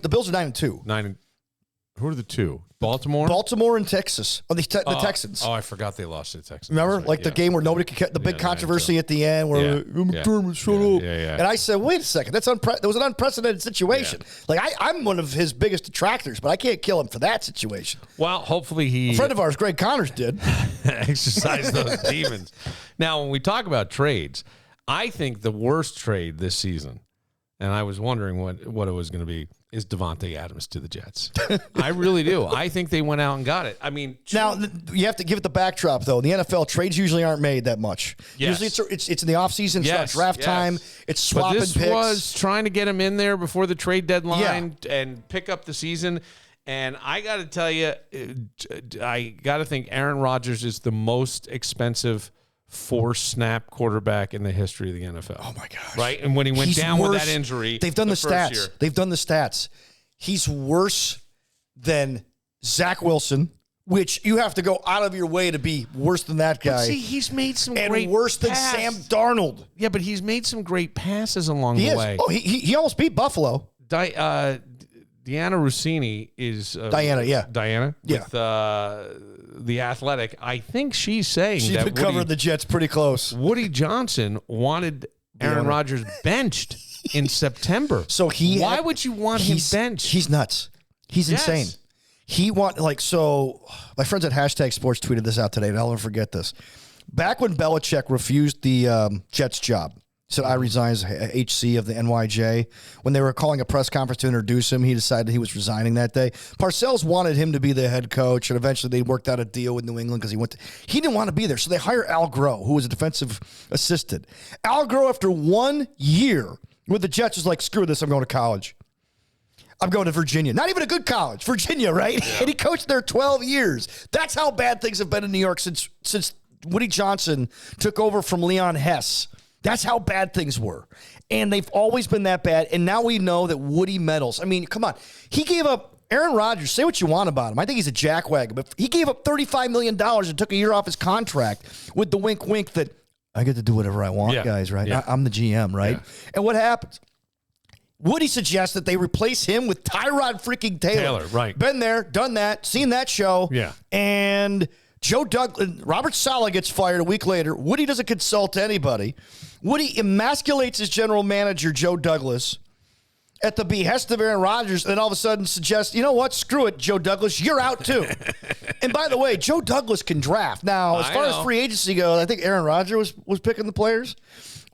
[SPEAKER 3] The Bills are 9-2.
[SPEAKER 2] Who are the two? Baltimore?
[SPEAKER 3] Baltimore and Texas. Oh, the Texans.
[SPEAKER 2] Oh, I forgot they lost to the Texans.
[SPEAKER 3] Remember?
[SPEAKER 2] Right,
[SPEAKER 3] Like the game where nobody could get the big controversy at the end where McDermott, shut up.
[SPEAKER 2] Yeah.
[SPEAKER 3] And I said, wait a second. That was an unprecedented situation. Like, I'm one of his biggest detractors, but I can't kill him for that situation.
[SPEAKER 2] Well, hopefully
[SPEAKER 3] A friend of ours, Greg Connors, did.
[SPEAKER 2] exercise those demons. Now, when we talk about trades, I think the worst trade this season, and I was wondering what it was going to be, is Devontae Adams to the Jets. I really do. I think they went out and got it. I mean,
[SPEAKER 3] now you have to give it the backdrop though. In the NFL, trades usually aren't made that much.
[SPEAKER 2] Yes.
[SPEAKER 3] Usually it's in the offseason, it's not draft time, it's swapping
[SPEAKER 2] picks.
[SPEAKER 3] picks.
[SPEAKER 2] Was trying to get him in there before the trade deadline and pick up the season. And I got to tell you, I got to think Aaron Rodgers is the most expensive 4-snap quarterback in the history of the NFL.
[SPEAKER 3] Oh my gosh!
[SPEAKER 2] Right, and when he went down with that injury,
[SPEAKER 3] they've done the stats.
[SPEAKER 2] Year.
[SPEAKER 3] They've done the stats. He's worse than Zach Wilson, which you have to go out of your way to be worse than that guy.
[SPEAKER 2] But see, he's made some
[SPEAKER 3] and
[SPEAKER 2] great
[SPEAKER 3] worse than
[SPEAKER 2] pass.
[SPEAKER 3] Sam Darnold.
[SPEAKER 2] Yeah, but he's made some great passes along the way.
[SPEAKER 3] Oh, he almost beat Buffalo.
[SPEAKER 2] Deanna Rossini is
[SPEAKER 3] Diana, yeah.
[SPEAKER 2] with the Athletic. I think she's saying
[SPEAKER 3] She's
[SPEAKER 2] that
[SPEAKER 3] been covering the Jets pretty close.
[SPEAKER 2] Woody Johnson wanted Aaron Rodgers benched in September.
[SPEAKER 3] So
[SPEAKER 2] why would you want him benched?
[SPEAKER 3] He's nuts. He's insane. He my friends at Hashtag Sports tweeted this out today, and I'll never forget this. Back when Belichick refused the Jets job, said, I resign as HC of the NYJ. When they were calling a press conference to introduce him, he decided he was resigning that day. Parcells wanted him to be the head coach, and eventually they worked out a deal with New England because he didn't want to be there. So they hire Al Groh, who was a defensive assistant. Al Groh, after 1 year with the Jets, was like, screw this, I'm going to college. I'm going to Virginia. Not even a good college. Virginia, right? Yeah. And he coached there 12 years. That's how bad things have been in New York since Woody Johnson took over from Leon Hess. That's how bad things were. And they've always been that bad. And now we know that Woody meddles. I mean, come on. He gave up Aaron Rodgers. Say what you want about him. I think he's a jackwagon. But he gave up $35 million and took a year off his contract with the wink that I get to do whatever I want, guys, right?
[SPEAKER 2] Yeah.
[SPEAKER 3] I'm the GM, right? Yeah. And what happens? Woody suggests that they replace him with Tyrod freaking Taylor.
[SPEAKER 2] Right.
[SPEAKER 3] Been there, done that, seen that show.
[SPEAKER 2] Yeah.
[SPEAKER 3] And Robert Saleh gets fired a week later. Woody doesn't consult anybody. Woody emasculates his general manager, Joe Douglas, at the behest of Aaron Rodgers, and then all of a sudden suggests, you know what, screw it, Joe Douglas, you're out too. And by the way, Joe Douglas can draft. Now, as far as free agency goes, I think Aaron Rodgers was picking the players.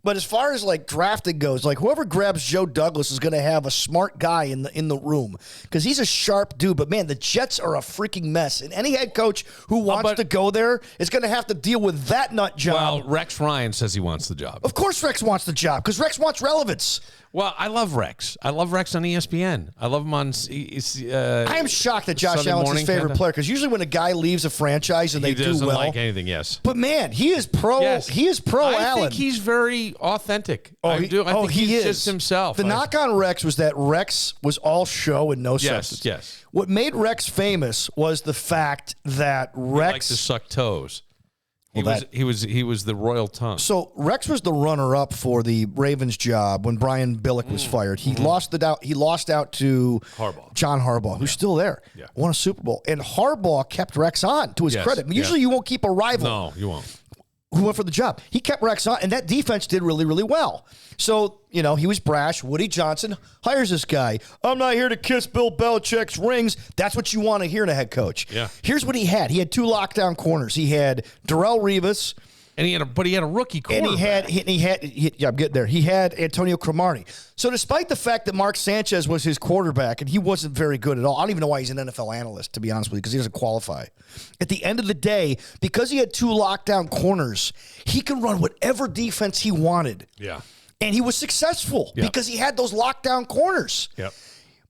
[SPEAKER 3] But as far as like drafting goes, like whoever grabs Joe Douglas is going to have a smart guy in the room because he's a sharp dude. But man, the Jets are a freaking mess, and any head coach who wants to go there is going to have to deal with that nut job.
[SPEAKER 2] Well, Rex Ryan says he wants the job.
[SPEAKER 3] Of course, Rex wants the job because Rex wants relevance.
[SPEAKER 2] Well, I love Rex. I love Rex on ESPN. I love him on.
[SPEAKER 3] I am shocked that Josh Allen's his favorite player because usually when a guy leaves a franchise and they do well,
[SPEAKER 2] he doesn't like anything. Yes,
[SPEAKER 3] but man, he is pro. Yes. He is pro.
[SPEAKER 2] I
[SPEAKER 3] Allen.
[SPEAKER 2] think he's very authentic. I think he's just himself.
[SPEAKER 3] The knock on Rex was that Rex was all show and no substance.
[SPEAKER 2] Yes.
[SPEAKER 3] What made Rex famous was the fact that Rex
[SPEAKER 2] liked to suck toes. He was the royal tongue.
[SPEAKER 3] So Rex was the runner-up for the Ravens job when Brian Billick was fired. He lost out to John Harbaugh, who's still there. Yeah. Won a Super Bowl. And Harbaugh kept Rex on, to his credit. Usually you won't keep a rival.
[SPEAKER 2] No, you won't.
[SPEAKER 3] Who went for the job. He kept Rex on, and that defense did really, really well. So, he was brash. Woody Johnson hires this guy. I'm not here to kiss Bill Belichick's rings. That's what you want to hear in a head coach.
[SPEAKER 2] Yeah.
[SPEAKER 3] Here's what he had. He had 2 lockdown corners. He had Darrelle Revis.
[SPEAKER 2] And he had a rookie quarterback.
[SPEAKER 3] And he had I'm getting there. He had Antonio Cromartie. So despite the fact that Mark Sanchez was his quarterback and he wasn't very good at all, I don't even know why he's an NFL analyst, to be honest with you, because he doesn't qualify. At the end of the day, because he had 2 lockdown corners, he could run whatever defense he wanted.
[SPEAKER 2] Yeah.
[SPEAKER 3] And he was successful because he had those lockdown corners.
[SPEAKER 2] Yep.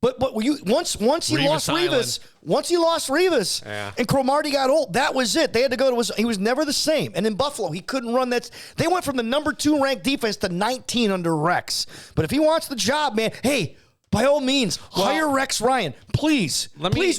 [SPEAKER 3] But once he lost Revis, and Cromartie got old, that was it. They had to go to he was never the same. And in Buffalo, he couldn't run that. They went from the number 2 ranked defense to 19 under Rex. But if he wants the job, man, hey, by all means, hire Rex Ryan. Please,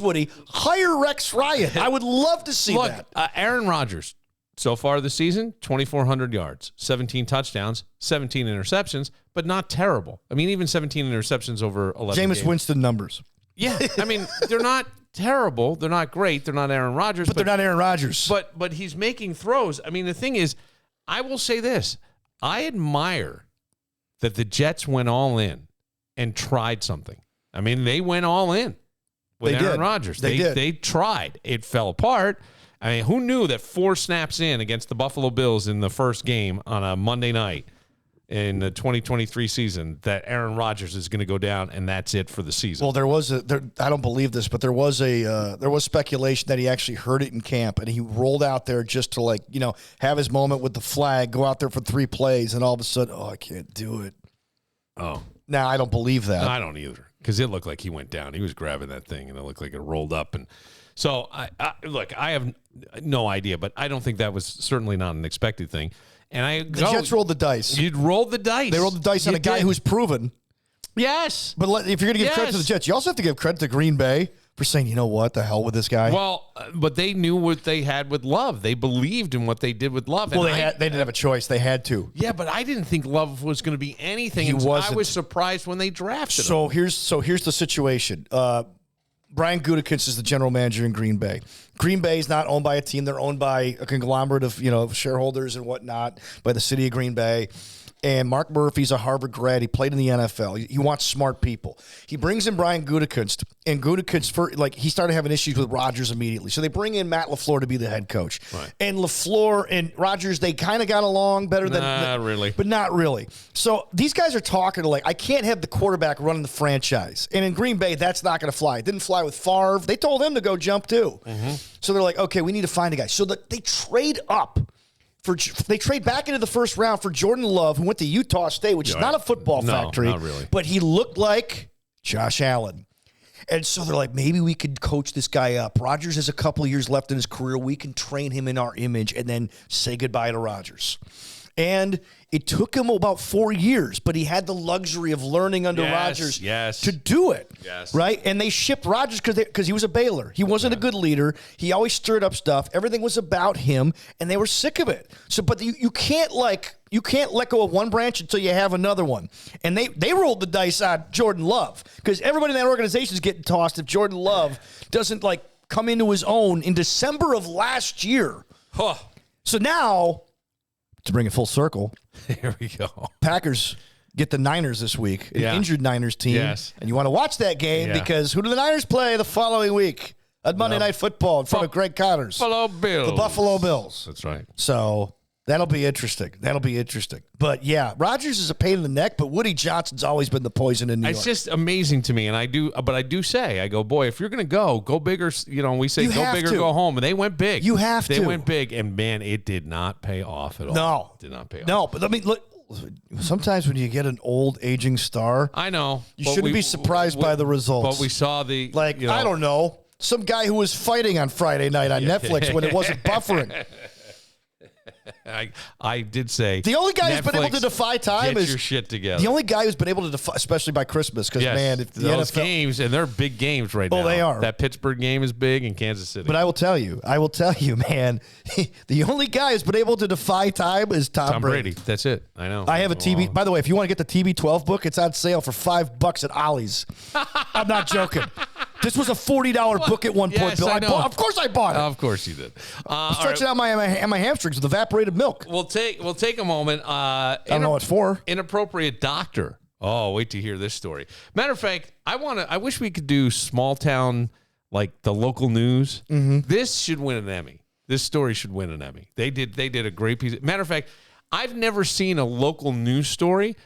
[SPEAKER 3] Woody, hire Rex Ryan. I would love to see that.
[SPEAKER 2] Aaron Rodgers, so far this season, 2,400 yards, 17 touchdowns, 17 interceptions, but not terrible. I mean, even 17 interceptions over 11
[SPEAKER 3] Jameis
[SPEAKER 2] games.
[SPEAKER 3] Winston numbers.
[SPEAKER 2] Yeah, I mean, they're not terrible. They're not great. They're not Aaron Rodgers.
[SPEAKER 3] But they're not Aaron Rodgers.
[SPEAKER 2] But he's making throws. I mean, the thing is, I will say this. I admire that the Jets went all in and tried something. I mean, they went all in with Aaron Rodgers. They tried. It fell apart. I mean, who knew that 4 snaps in against the Buffalo Bills in the first game on a Monday night in the 2023 season that Aaron Rodgers is going to go down and that's it for the season?
[SPEAKER 3] Well, I don't believe this, but there was speculation that he actually heard it in camp and he rolled out there just to have his moment with the flag, go out there for 3 plays, and all of a sudden, I can't do it.
[SPEAKER 2] Oh.
[SPEAKER 3] Now, I don't believe that.
[SPEAKER 2] I don't either, because it looked like he went down. He was grabbing that thing, and it looked like it rolled up. And so, I have no idea, but I don't think that was certainly not an expected thing. And
[SPEAKER 3] the Jets rolled the dice.
[SPEAKER 2] You'd rolled the dice.
[SPEAKER 3] They rolled the dice on a guy who's proven.
[SPEAKER 2] Yes.
[SPEAKER 3] But if you're going to give credit to the Jets, you also have to give credit to Green Bay for saying, you know what, the hell with this guy.
[SPEAKER 2] Well, but they knew what they had with Love. They believed in what they did with Love.
[SPEAKER 3] Well, they didn't have a choice. They had to.
[SPEAKER 2] Yeah, but I didn't think Love was going to be anything.
[SPEAKER 3] He wasn't.
[SPEAKER 2] I was surprised when they drafted him.
[SPEAKER 3] Here's the situation. Brian Gutekunst is the general manager in Green Bay. Green Bay is not owned by a team. They're owned by a conglomerate of shareholders and whatnot by the city of Green Bay. And Mark Murphy's a Harvard grad. He played in the NFL. He wants smart people. He brings in Brian Gutekunst, and Gutekunst, he started having issues with Rodgers immediately. So they bring in Matt LaFleur to be the head coach.
[SPEAKER 2] Right.
[SPEAKER 3] And LaFleur and Rodgers, they kind of got along better than...
[SPEAKER 2] Not really.
[SPEAKER 3] But not really. So these guys are talking to, I can't have the quarterback running the franchise. And in Green Bay, that's not going to fly. It didn't fly with Favre. They told him to go jump too. Mm-hmm. So they're like, okay, we need to find a guy. So they trade up. They trade back into the first round for Jordan Love, who went to Utah State, which is not a football factory.
[SPEAKER 2] Not really.
[SPEAKER 3] But he looked like Josh Allen. And so they're like, maybe we could coach this guy up. Rodgers has a couple of years left in his career. We can train him in our image and then say goodbye to Rodgers. And it took him about 4 years, but he had the luxury of learning under Rodgers to do it.
[SPEAKER 2] Yes.
[SPEAKER 3] Right? And they shipped Rodgers because he was a Baylor. He wasn't a good leader. He always stirred up stuff. Everything was about him, and they were sick of it. So, but you can't let go of one branch until you have another one. And they rolled the dice on Jordan Love because everybody in that organization is getting tossed if Jordan Love doesn't come into his own in December of last year.
[SPEAKER 2] Huh.
[SPEAKER 3] So now, to bring it full circle,
[SPEAKER 2] here we go.
[SPEAKER 3] Packers get the Niners this week, an injured Niners team.
[SPEAKER 2] Yes.
[SPEAKER 3] And you want to watch that game because who do the Niners play the following week on Monday Night Football in front of Greg Connors?
[SPEAKER 2] Buffalo Bills.
[SPEAKER 3] The Buffalo Bills.
[SPEAKER 2] That's right.
[SPEAKER 3] So that'll be interesting. But yeah, Rodgers is a pain in the neck, but Woody Johnson's always been the poison in New York.
[SPEAKER 2] It's just amazing to me, and I do say, boy, if you're going to go big or, we say go big or go home, and they went big. They went big, and man, it did not pay off at all.
[SPEAKER 3] No.
[SPEAKER 2] It did not pay off.
[SPEAKER 3] No, but I mean, look, sometimes when you get an old aging star,
[SPEAKER 2] I know.
[SPEAKER 3] You shouldn't be surprised by the results.
[SPEAKER 2] But we saw the...
[SPEAKER 3] I don't know, some guy who was fighting on Friday night on Netflix when it wasn't buffering.
[SPEAKER 2] I did say
[SPEAKER 3] the only guy who's been able to defy time
[SPEAKER 2] get
[SPEAKER 3] is
[SPEAKER 2] your shit together.
[SPEAKER 3] The only guy who's been able to defy, especially by Christmas, because man, if
[SPEAKER 2] those
[SPEAKER 3] NFL
[SPEAKER 2] games, and they're big games right now.
[SPEAKER 3] Oh, they are.
[SPEAKER 2] That Pittsburgh game is big in Kansas City.
[SPEAKER 3] But I will tell you, man, the only guy who's been able to defy time is Tom Brady.
[SPEAKER 2] That's it. I know.
[SPEAKER 3] I have a TB. By the way, if you want to get the TB12 book, it's on sale for $5 at Ollie's. I'm not joking. This was a $40 book at one point, Bill. Of course I bought it.
[SPEAKER 2] Of course you did.
[SPEAKER 3] Stretching out my hamstrings with evaporated milk.
[SPEAKER 2] We'll take a moment.
[SPEAKER 3] I don't know what it's for.
[SPEAKER 2] Inappropriate doctor. Oh, wait to hear this story. Matter of fact, I wish we could do small town, like the local news. Mm-hmm. This should win an Emmy. This story should win an Emmy. They did a great piece. Matter of fact, I've never seen a local news story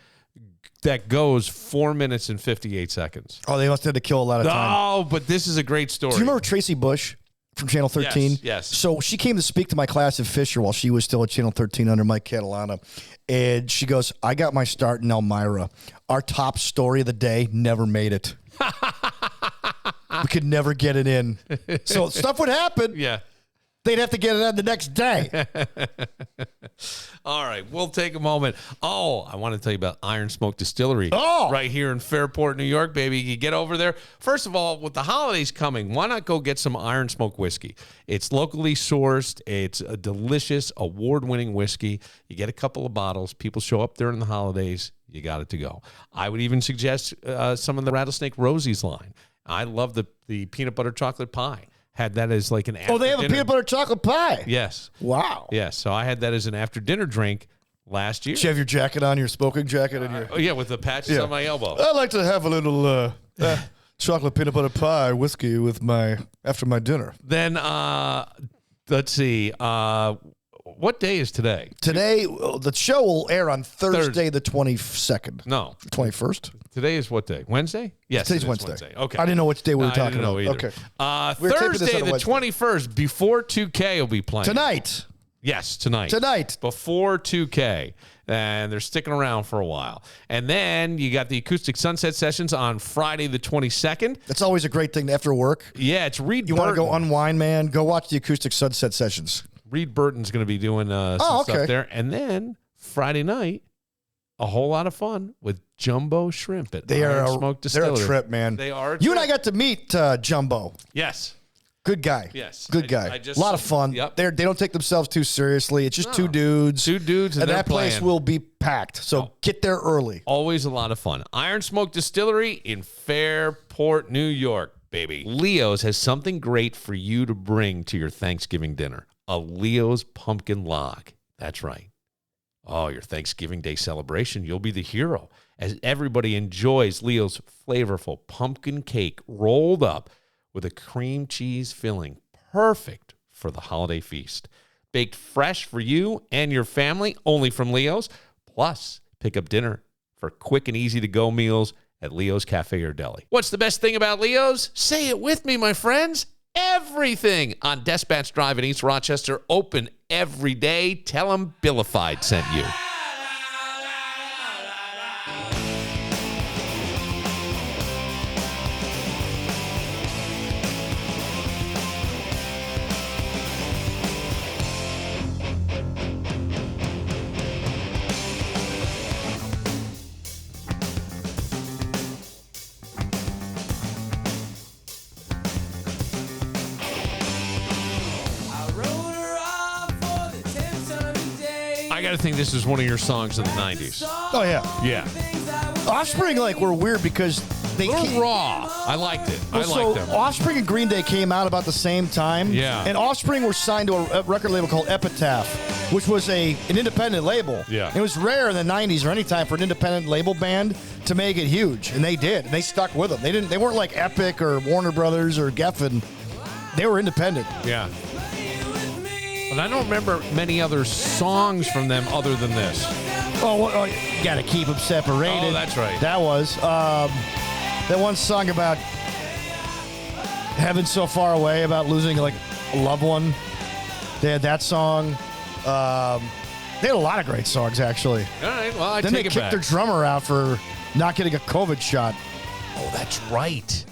[SPEAKER 2] that goes 4 minutes and 58 seconds.
[SPEAKER 3] Oh, they must have to kill a lot of time.
[SPEAKER 2] Oh, but this is a great story.
[SPEAKER 3] Do you remember Tracy Bush from Channel 13?
[SPEAKER 2] Yes.
[SPEAKER 3] So she came to speak to my class at Fisher while she was still at Channel 13 under Mike Catalana. And she goes, I got my start in Elmira. Our top story of the day never made it. We could never get it in. So stuff would happen.
[SPEAKER 2] Yeah.
[SPEAKER 3] They'd have to get it on the next day.
[SPEAKER 2] All right, we'll take a moment. Oh, I want to tell you about Iron Smoke Distillery.
[SPEAKER 3] Oh!
[SPEAKER 2] Right here in Fairport, New York, baby. You get over there. First of all, with the holidays coming, why not go get some Iron Smoke whiskey? It's locally sourced. It's a delicious, award-winning whiskey. You get a couple of bottles. People show up during the holidays. You got it to go. I would even suggest some of the Rattlesnake Rosie's line. I love the peanut butter chocolate pie. Had that as like an after
[SPEAKER 3] they have
[SPEAKER 2] dinner.
[SPEAKER 3] a peanut butter chocolate pie.
[SPEAKER 2] Yes.
[SPEAKER 3] Wow.
[SPEAKER 2] Yes. So I had that as an after dinner drink last year.
[SPEAKER 3] Did you have your jacket on, your smoking jacket, and your?
[SPEAKER 2] Yeah, with the patches on my elbow.
[SPEAKER 3] I like to have a little chocolate peanut butter pie whiskey with after my dinner.
[SPEAKER 2] Then let's see. What day is today?
[SPEAKER 3] Today, the show will air on Thursday, the 22nd.
[SPEAKER 2] No.
[SPEAKER 3] 21st?
[SPEAKER 2] Today is what day? Wednesday? Yes.
[SPEAKER 3] Today's
[SPEAKER 2] it is
[SPEAKER 3] Wednesday.
[SPEAKER 2] Okay.
[SPEAKER 3] I didn't know which day we were
[SPEAKER 2] I
[SPEAKER 3] talking
[SPEAKER 2] didn't know
[SPEAKER 3] about.
[SPEAKER 2] either.
[SPEAKER 3] Okay. We were taping this
[SPEAKER 2] Thursday,
[SPEAKER 3] on a
[SPEAKER 2] the
[SPEAKER 3] Wednesday.
[SPEAKER 2] 21st, before 2K will be playing.
[SPEAKER 3] Tonight.
[SPEAKER 2] Yes, tonight.
[SPEAKER 3] Tonight.
[SPEAKER 2] Before 2K. And they're sticking around for a while. And then you got the Acoustic Sunset Sessions on Friday, the 22nd.
[SPEAKER 3] That's always a great thing after work.
[SPEAKER 2] Yeah, it's Reed
[SPEAKER 3] You
[SPEAKER 2] Burton.
[SPEAKER 3] want to go unwind, man? Go watch the Acoustic Sunset Sessions.
[SPEAKER 2] Reed Burton's going to be doing some stuff there. And then Friday night, a whole lot of fun with Jumbo Shrimp at Iron Smoke Distillery.
[SPEAKER 3] They're a trip, man.
[SPEAKER 2] They are.
[SPEAKER 3] You and I got to meet Jumbo.
[SPEAKER 2] Yes.
[SPEAKER 3] Good guy.
[SPEAKER 2] Yes.
[SPEAKER 3] Good guy. A lot of fun.
[SPEAKER 2] Yep.
[SPEAKER 3] They don't take themselves too seriously. It's just two dudes.
[SPEAKER 2] Two dudes, and
[SPEAKER 3] that place
[SPEAKER 2] playing.
[SPEAKER 3] will be packed. So get there early.
[SPEAKER 2] Always a lot of fun. Iron Smoke Distillery in Fairport, New York, baby. Leo's has something great for you to bring to your Thanksgiving dinner. A Leo's pumpkin log. That's right. Oh, your Thanksgiving Day celebration, you'll be the hero as everybody enjoys Leo's flavorful pumpkin cake rolled up with a cream cheese filling, perfect for the holiday feast. Baked fresh for you and your family, only from Leo's. Plus, pick up dinner for quick and easy to go meals at Leo's Cafe or Deli. What's the best thing about Leo's? Say it with me, my friends. Everything on Dispatch Drive in East Rochester, open every day. Tell them Billified sent you. I got to think this is one of your songs in the 90s.
[SPEAKER 3] Oh, yeah.
[SPEAKER 2] Yeah.
[SPEAKER 3] Offspring, were weird because they
[SPEAKER 2] A little raw. I liked it. I
[SPEAKER 3] so
[SPEAKER 2] liked them.
[SPEAKER 3] Offspring and Green Day came out about the same time.
[SPEAKER 2] Yeah.
[SPEAKER 3] And Offspring were signed to a record label called Epitaph, which was an independent label.
[SPEAKER 2] Yeah.
[SPEAKER 3] It was rare in the 90s or any time for an independent label band to make it huge, and they did. And they stuck with them. They weren't like Epic or Warner Brothers or Geffen. They were independent.
[SPEAKER 2] Yeah. And I don't remember many other songs from them other than this.
[SPEAKER 3] Oh, you got to keep them separated.
[SPEAKER 2] Oh, that's right.
[SPEAKER 3] That was that one song about heaven so far away, about losing a loved one. They had that song. They had a lot of great songs, actually.
[SPEAKER 2] All right, well,
[SPEAKER 3] Then they kicked their drummer out for not getting a COVID shot.
[SPEAKER 2] Oh, that's right.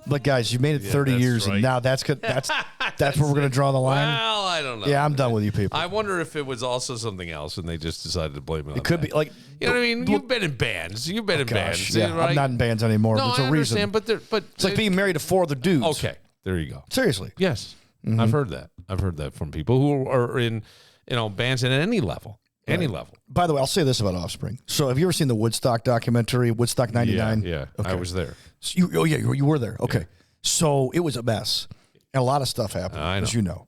[SPEAKER 3] But guys, you made it 30
[SPEAKER 2] that's
[SPEAKER 3] ye's,
[SPEAKER 2] right.
[SPEAKER 3] and now that's where we're going to draw the line.
[SPEAKER 2] Well, I don't know.
[SPEAKER 3] Yeah, I'm done with you people.
[SPEAKER 2] I wonder if it was also something else, and they just decided to blame it on
[SPEAKER 3] It could
[SPEAKER 2] that.
[SPEAKER 3] be like,
[SPEAKER 2] You know what I mean? You've been in bands. You've been in bands.
[SPEAKER 3] yeah,
[SPEAKER 2] right?
[SPEAKER 3] I'm not in bands anymore.
[SPEAKER 2] No,
[SPEAKER 3] There's
[SPEAKER 2] I
[SPEAKER 3] a reason.
[SPEAKER 2] understand, but
[SPEAKER 3] It's like being married to four other dudes.
[SPEAKER 2] okay. There you go.
[SPEAKER 3] Seriously.
[SPEAKER 2] Yes,
[SPEAKER 3] Mm-hmm.
[SPEAKER 2] I've heard that. I've heard that from people who are in, bands at any level. Any level.
[SPEAKER 3] By the way, I'll say this about Offspring. So, have you ever seen the Woodstock documentary, Woodstock '99?
[SPEAKER 2] Yeah.
[SPEAKER 3] Okay.
[SPEAKER 2] I was there.
[SPEAKER 3] So you were there. Okay. So it was a mess, and a lot of stuff happened,
[SPEAKER 2] I know.
[SPEAKER 3] as you know.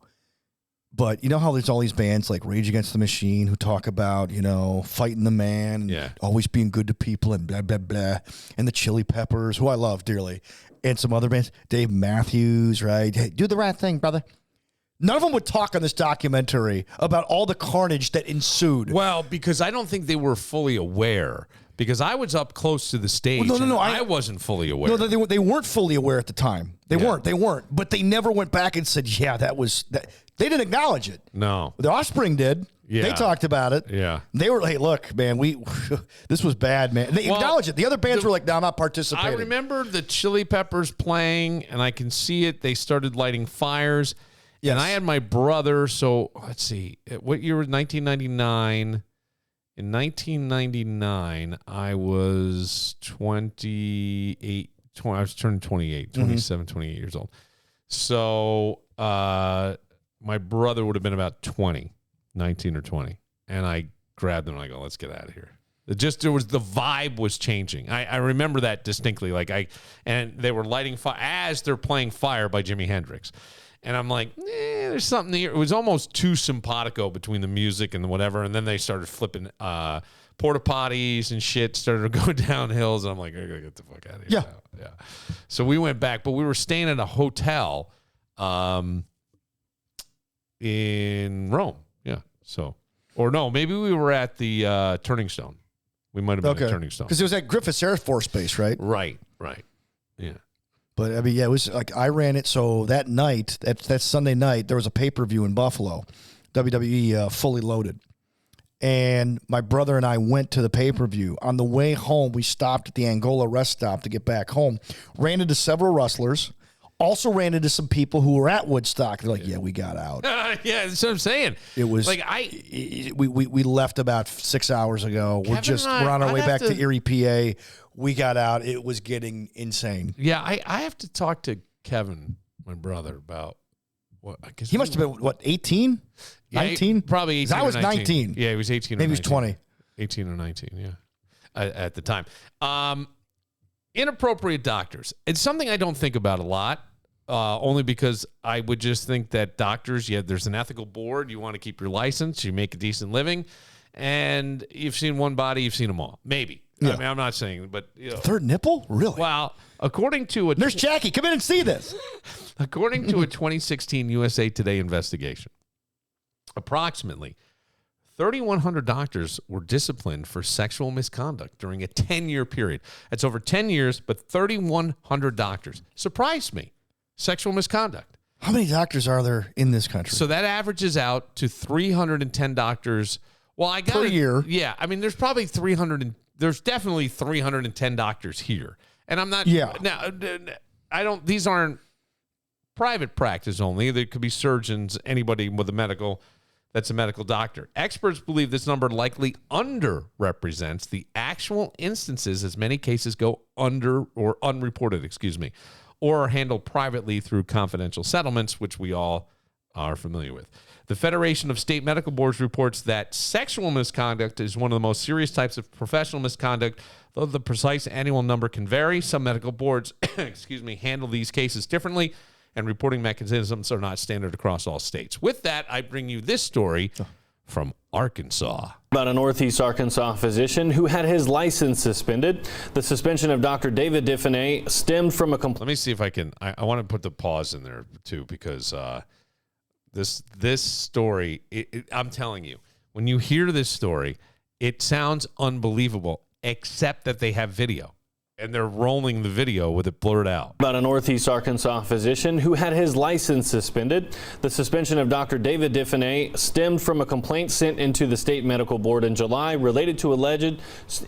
[SPEAKER 3] But you know how there's all these bands like Rage Against the Machine who talk about, fighting the man, and
[SPEAKER 2] Yeah.
[SPEAKER 3] always being good to people, and blah, blah, blah. And the Chili Peppers, who I love dearly, and some other bands, Dave Matthews, right? Hey, do the right thing, brother. None of them would talk on this documentary about all the carnage that ensued.
[SPEAKER 2] Well, because I don't think they were fully aware. Because I was up close to the stage.
[SPEAKER 3] Well, no,
[SPEAKER 2] and I wasn't fully aware.
[SPEAKER 3] No, they weren't fully aware at the time. They weren't. But they never went back and said, yeah, that was that. They didn't acknowledge it.
[SPEAKER 2] No.
[SPEAKER 3] The Offspring did.
[SPEAKER 2] Yeah.
[SPEAKER 3] They talked about it.
[SPEAKER 2] Yeah.
[SPEAKER 3] They were, hey, look, man, this was bad, man. And they acknowledged it. The other bands were like, no, I'm not participating.
[SPEAKER 2] I remember the Chili Peppers playing, and I can see it. They started lighting fires.
[SPEAKER 3] Yes.
[SPEAKER 2] And I had my brother. So let's see. What year was 1999? In 1999, I was 28. I was turning 28, 27, 28 years old. So my brother would have been about 20, 19 or 20. And I grabbed him and I go, let's get out of here. There was the vibe was changing. I remember that distinctly. And they were lighting fire as they're playing Fire by Jimi Hendrix. And I'm like, there's something here. It was almost too simpatico between the music and whatever. And then they started flipping porta potties and shit, started going down hills. And I'm like, I gotta get the fuck out of here. Yeah. So we went back, but we were staying at a hotel in Rome. Yeah. So, or no, maybe we were at the Turning Stone. We might have been at Turning Stone.
[SPEAKER 3] Because it was at Griffiths Air Force Base, right?
[SPEAKER 2] Right. Yeah.
[SPEAKER 3] But, I mean, yeah, it was like I ran it. So that night, that Sunday night, there was a pay-per-view in Buffalo, WWE Fully Loaded. And my brother and I went to the pay-per-view. On the way home, we stopped at the Angola rest stop to get back home. Ran into several wrestlers. Also ran into some people who were at Woodstock. They're like, yeah, we got out.
[SPEAKER 2] Yeah, that's what I'm saying.
[SPEAKER 3] It was like we left about 6 hours ago. We're on our way back to Erie, PA. We got out. It was getting insane.
[SPEAKER 2] Yeah, I have to talk to Kevin, my brother, about what. I guess
[SPEAKER 3] he must have been, 18? 19?
[SPEAKER 2] Probably 18
[SPEAKER 3] I was 19.
[SPEAKER 2] Yeah, he was 18
[SPEAKER 3] Maybe
[SPEAKER 2] or 19.
[SPEAKER 3] he was 20.
[SPEAKER 2] 18 or 19, yeah, at the time. Inappropriate doctors. It's something I don't think about a lot, only because I would just think that doctors, there's an ethical board. You want to keep your license. You make a decent living. And you've seen one body, you've seen them all. Maybe. Yeah. I mean, I'm not saying, but
[SPEAKER 3] third nipple, really?
[SPEAKER 2] Well, according to
[SPEAKER 3] Nurse Jackie, come in and see this.
[SPEAKER 2] According to a 2016 USA Today investigation, approximately 3,100 doctors were disciplined for sexual misconduct during a 10-year period. That's over 10 years, but 3,100 doctors. Surprised me. Sexual misconduct.
[SPEAKER 3] How many doctors are there in this country?
[SPEAKER 2] So that averages out to 310 doctors. Well,
[SPEAKER 3] per year.
[SPEAKER 2] Yeah, I mean, there's probably 300. There's definitely 310 doctors here, and I'm not.
[SPEAKER 3] Yeah.
[SPEAKER 2] Now, I don't. These aren't private practice only. There could be surgeons, anybody with a medical. That's a medical doctor. Experts believe this number likely underrepresents the actual instances, as many cases go under or unreported. Or are handled privately through confidential settlements, which we all are familiar with. The Federation of State Medical Boards reports that sexual misconduct is one of the most serious types of professional misconduct, though the precise annual number can vary. Some medical boards, handle these cases differently, and reporting mechanisms are not standard across all states. With that, I bring you this story from Arkansas.
[SPEAKER 7] About a Northeast Arkansas physician who had his license suspended. The suspension of Dr. David Diffenay stemmed from a complaint.
[SPEAKER 2] Let me see if I can. I want to put the pause in there too, because this story, I'm telling you, when you hear this story, it sounds unbelievable, except that they have video. And they're rolling the video with it blurred out.
[SPEAKER 7] About a Northeast Arkansas physician who had his license suspended. The suspension of Dr. David Diffenay stemmed from a complaint sent into the state medical board in July related to alleged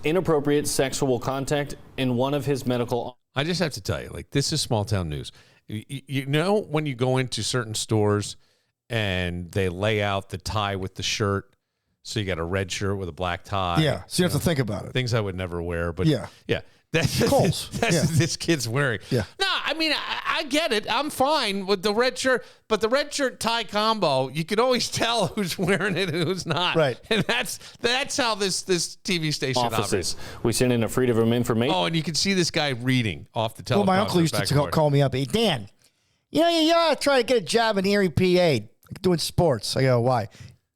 [SPEAKER 7] inappropriate sexual contact in one of his medical.
[SPEAKER 2] I just have to tell you, this is small town news. You know, when you go into certain stores and they lay out the tie with the shirt, so you got a red shirt with a black tie.
[SPEAKER 3] Yeah, so you have to think about it.
[SPEAKER 2] Things I would never wear, but
[SPEAKER 3] yeah.
[SPEAKER 2] That's
[SPEAKER 3] Coles.
[SPEAKER 2] That's what this kid's wearing.
[SPEAKER 3] Yeah.
[SPEAKER 2] No, I mean, I get it. I'm fine with the red shirt, but the red shirt tie combo, you can always tell who's wearing it and who's not.
[SPEAKER 3] Right.
[SPEAKER 2] And that's how this TV station operates.
[SPEAKER 7] We sent in a freedom of information.
[SPEAKER 2] Oh, and you can see this guy reading off the telephone.
[SPEAKER 3] Well, my uncle used to call me up. Hey, Dan, you ought to try to get a job in Erie, PA, doing sports. I go, why?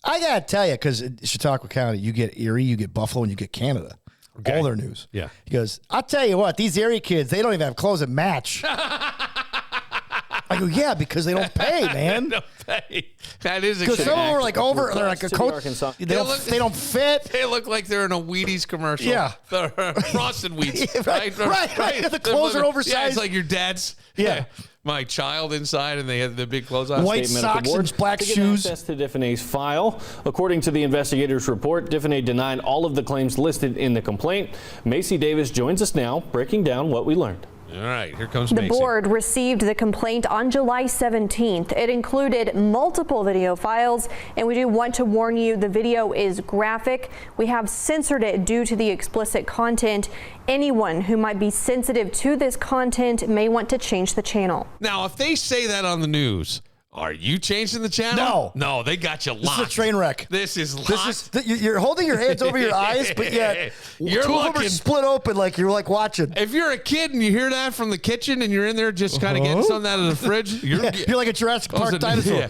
[SPEAKER 3] I got to tell you, because in Chautauqua County, you get Erie, you get Buffalo, and you get Canada. Okay. All their news.
[SPEAKER 2] Yeah.
[SPEAKER 3] He goes, I'll tell you what, these Erie kids, they don't even have clothes that match. I go, yeah, because they don't pay, man.
[SPEAKER 2] They don't pay. That is
[SPEAKER 3] because some of them are like over, they're like a coat. They don't fit.
[SPEAKER 2] They look like they're in a Wheaties commercial.
[SPEAKER 3] Yeah.
[SPEAKER 2] Frosted Wheats.
[SPEAKER 3] right. The clothes are oversized.
[SPEAKER 2] Yeah, it's like your dad's.
[SPEAKER 3] Yeah.
[SPEAKER 2] My child inside, and they had the big clothes on.
[SPEAKER 3] White socks and black shoes.
[SPEAKER 7] Access to Diffenay's file. According to the investigators' report, Diffenay denied all of the claims listed in the complaint. Macy Davis joins us now, breaking down what we learned.
[SPEAKER 2] All right, here comes
[SPEAKER 8] Macy. The board received the complaint on July 17th. It included multiple video files, and we do want to warn you, the video is graphic. We have censored it due to the explicit content. Anyone who might be sensitive to this content may want to change the channel.
[SPEAKER 2] Now, if they say that on the news, Are you changing the channel?
[SPEAKER 3] No.
[SPEAKER 2] They got you locked.
[SPEAKER 3] This is a train wreck.
[SPEAKER 2] This is locked.
[SPEAKER 3] You're holding your hands over your eyes, but yet
[SPEAKER 2] You're
[SPEAKER 3] two of them are split open like you're like watching.
[SPEAKER 2] If you're a kid and you hear that from the kitchen and you're in there just kind of getting something out of the fridge,
[SPEAKER 3] you're like a Jurassic Park dinosaur.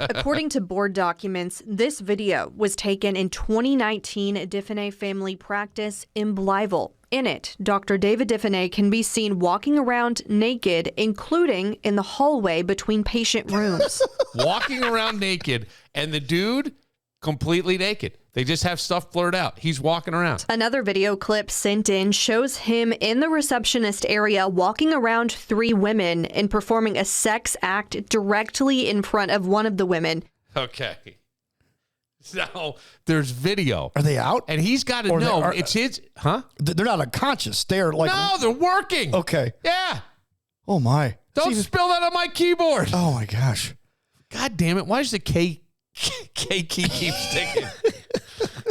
[SPEAKER 8] According to board documents, this video was taken in 2019 at Diffenay Family Practice in Blytheville. In it, Dr. David Diffenay can be seen walking around naked, including in the hallway between patient rooms.
[SPEAKER 2] Walking around naked, and the dude completely naked. They just have stuff blurred out. He's walking around.
[SPEAKER 8] Another video clip sent in shows him in the receptionist area walking around 3 women and performing a sex act directly in front of one of the women.
[SPEAKER 2] Okay. So there's video.
[SPEAKER 3] Are they out?
[SPEAKER 2] And he's got to know it's his. Huh?
[SPEAKER 3] They're not unconscious. They're like.
[SPEAKER 2] No, they're working.
[SPEAKER 3] Okay.
[SPEAKER 2] Yeah.
[SPEAKER 3] Oh, my.
[SPEAKER 2] Don't spill that on my keyboard.
[SPEAKER 3] Oh, my gosh.
[SPEAKER 2] God damn it. Why does the K key keep sticking?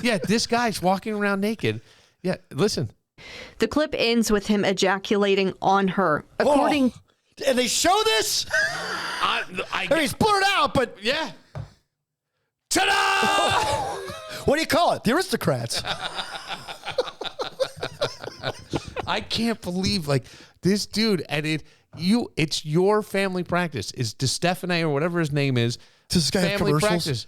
[SPEAKER 2] Yeah, this guy's walking around naked. Yeah, listen.
[SPEAKER 8] The clip ends with him ejaculating on her. According.
[SPEAKER 3] And they show this? I mean, it's blurred out, but.
[SPEAKER 2] Yeah. Ta-da!
[SPEAKER 3] What do you call it? The aristocrats.
[SPEAKER 2] I can't believe this dude, and it's your family practice. Is DeStefane or whatever his name is.
[SPEAKER 3] Does this guy have commercials?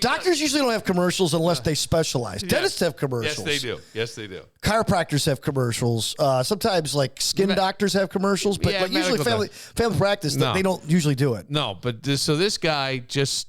[SPEAKER 3] Doctors usually don't have commercials unless they specialize. Dentists have commercials.
[SPEAKER 2] Yes, they do.
[SPEAKER 3] Chiropractors have commercials. Sometimes skin doctors have commercials, but usually family practice, they don't usually do it.
[SPEAKER 2] No, but this guy just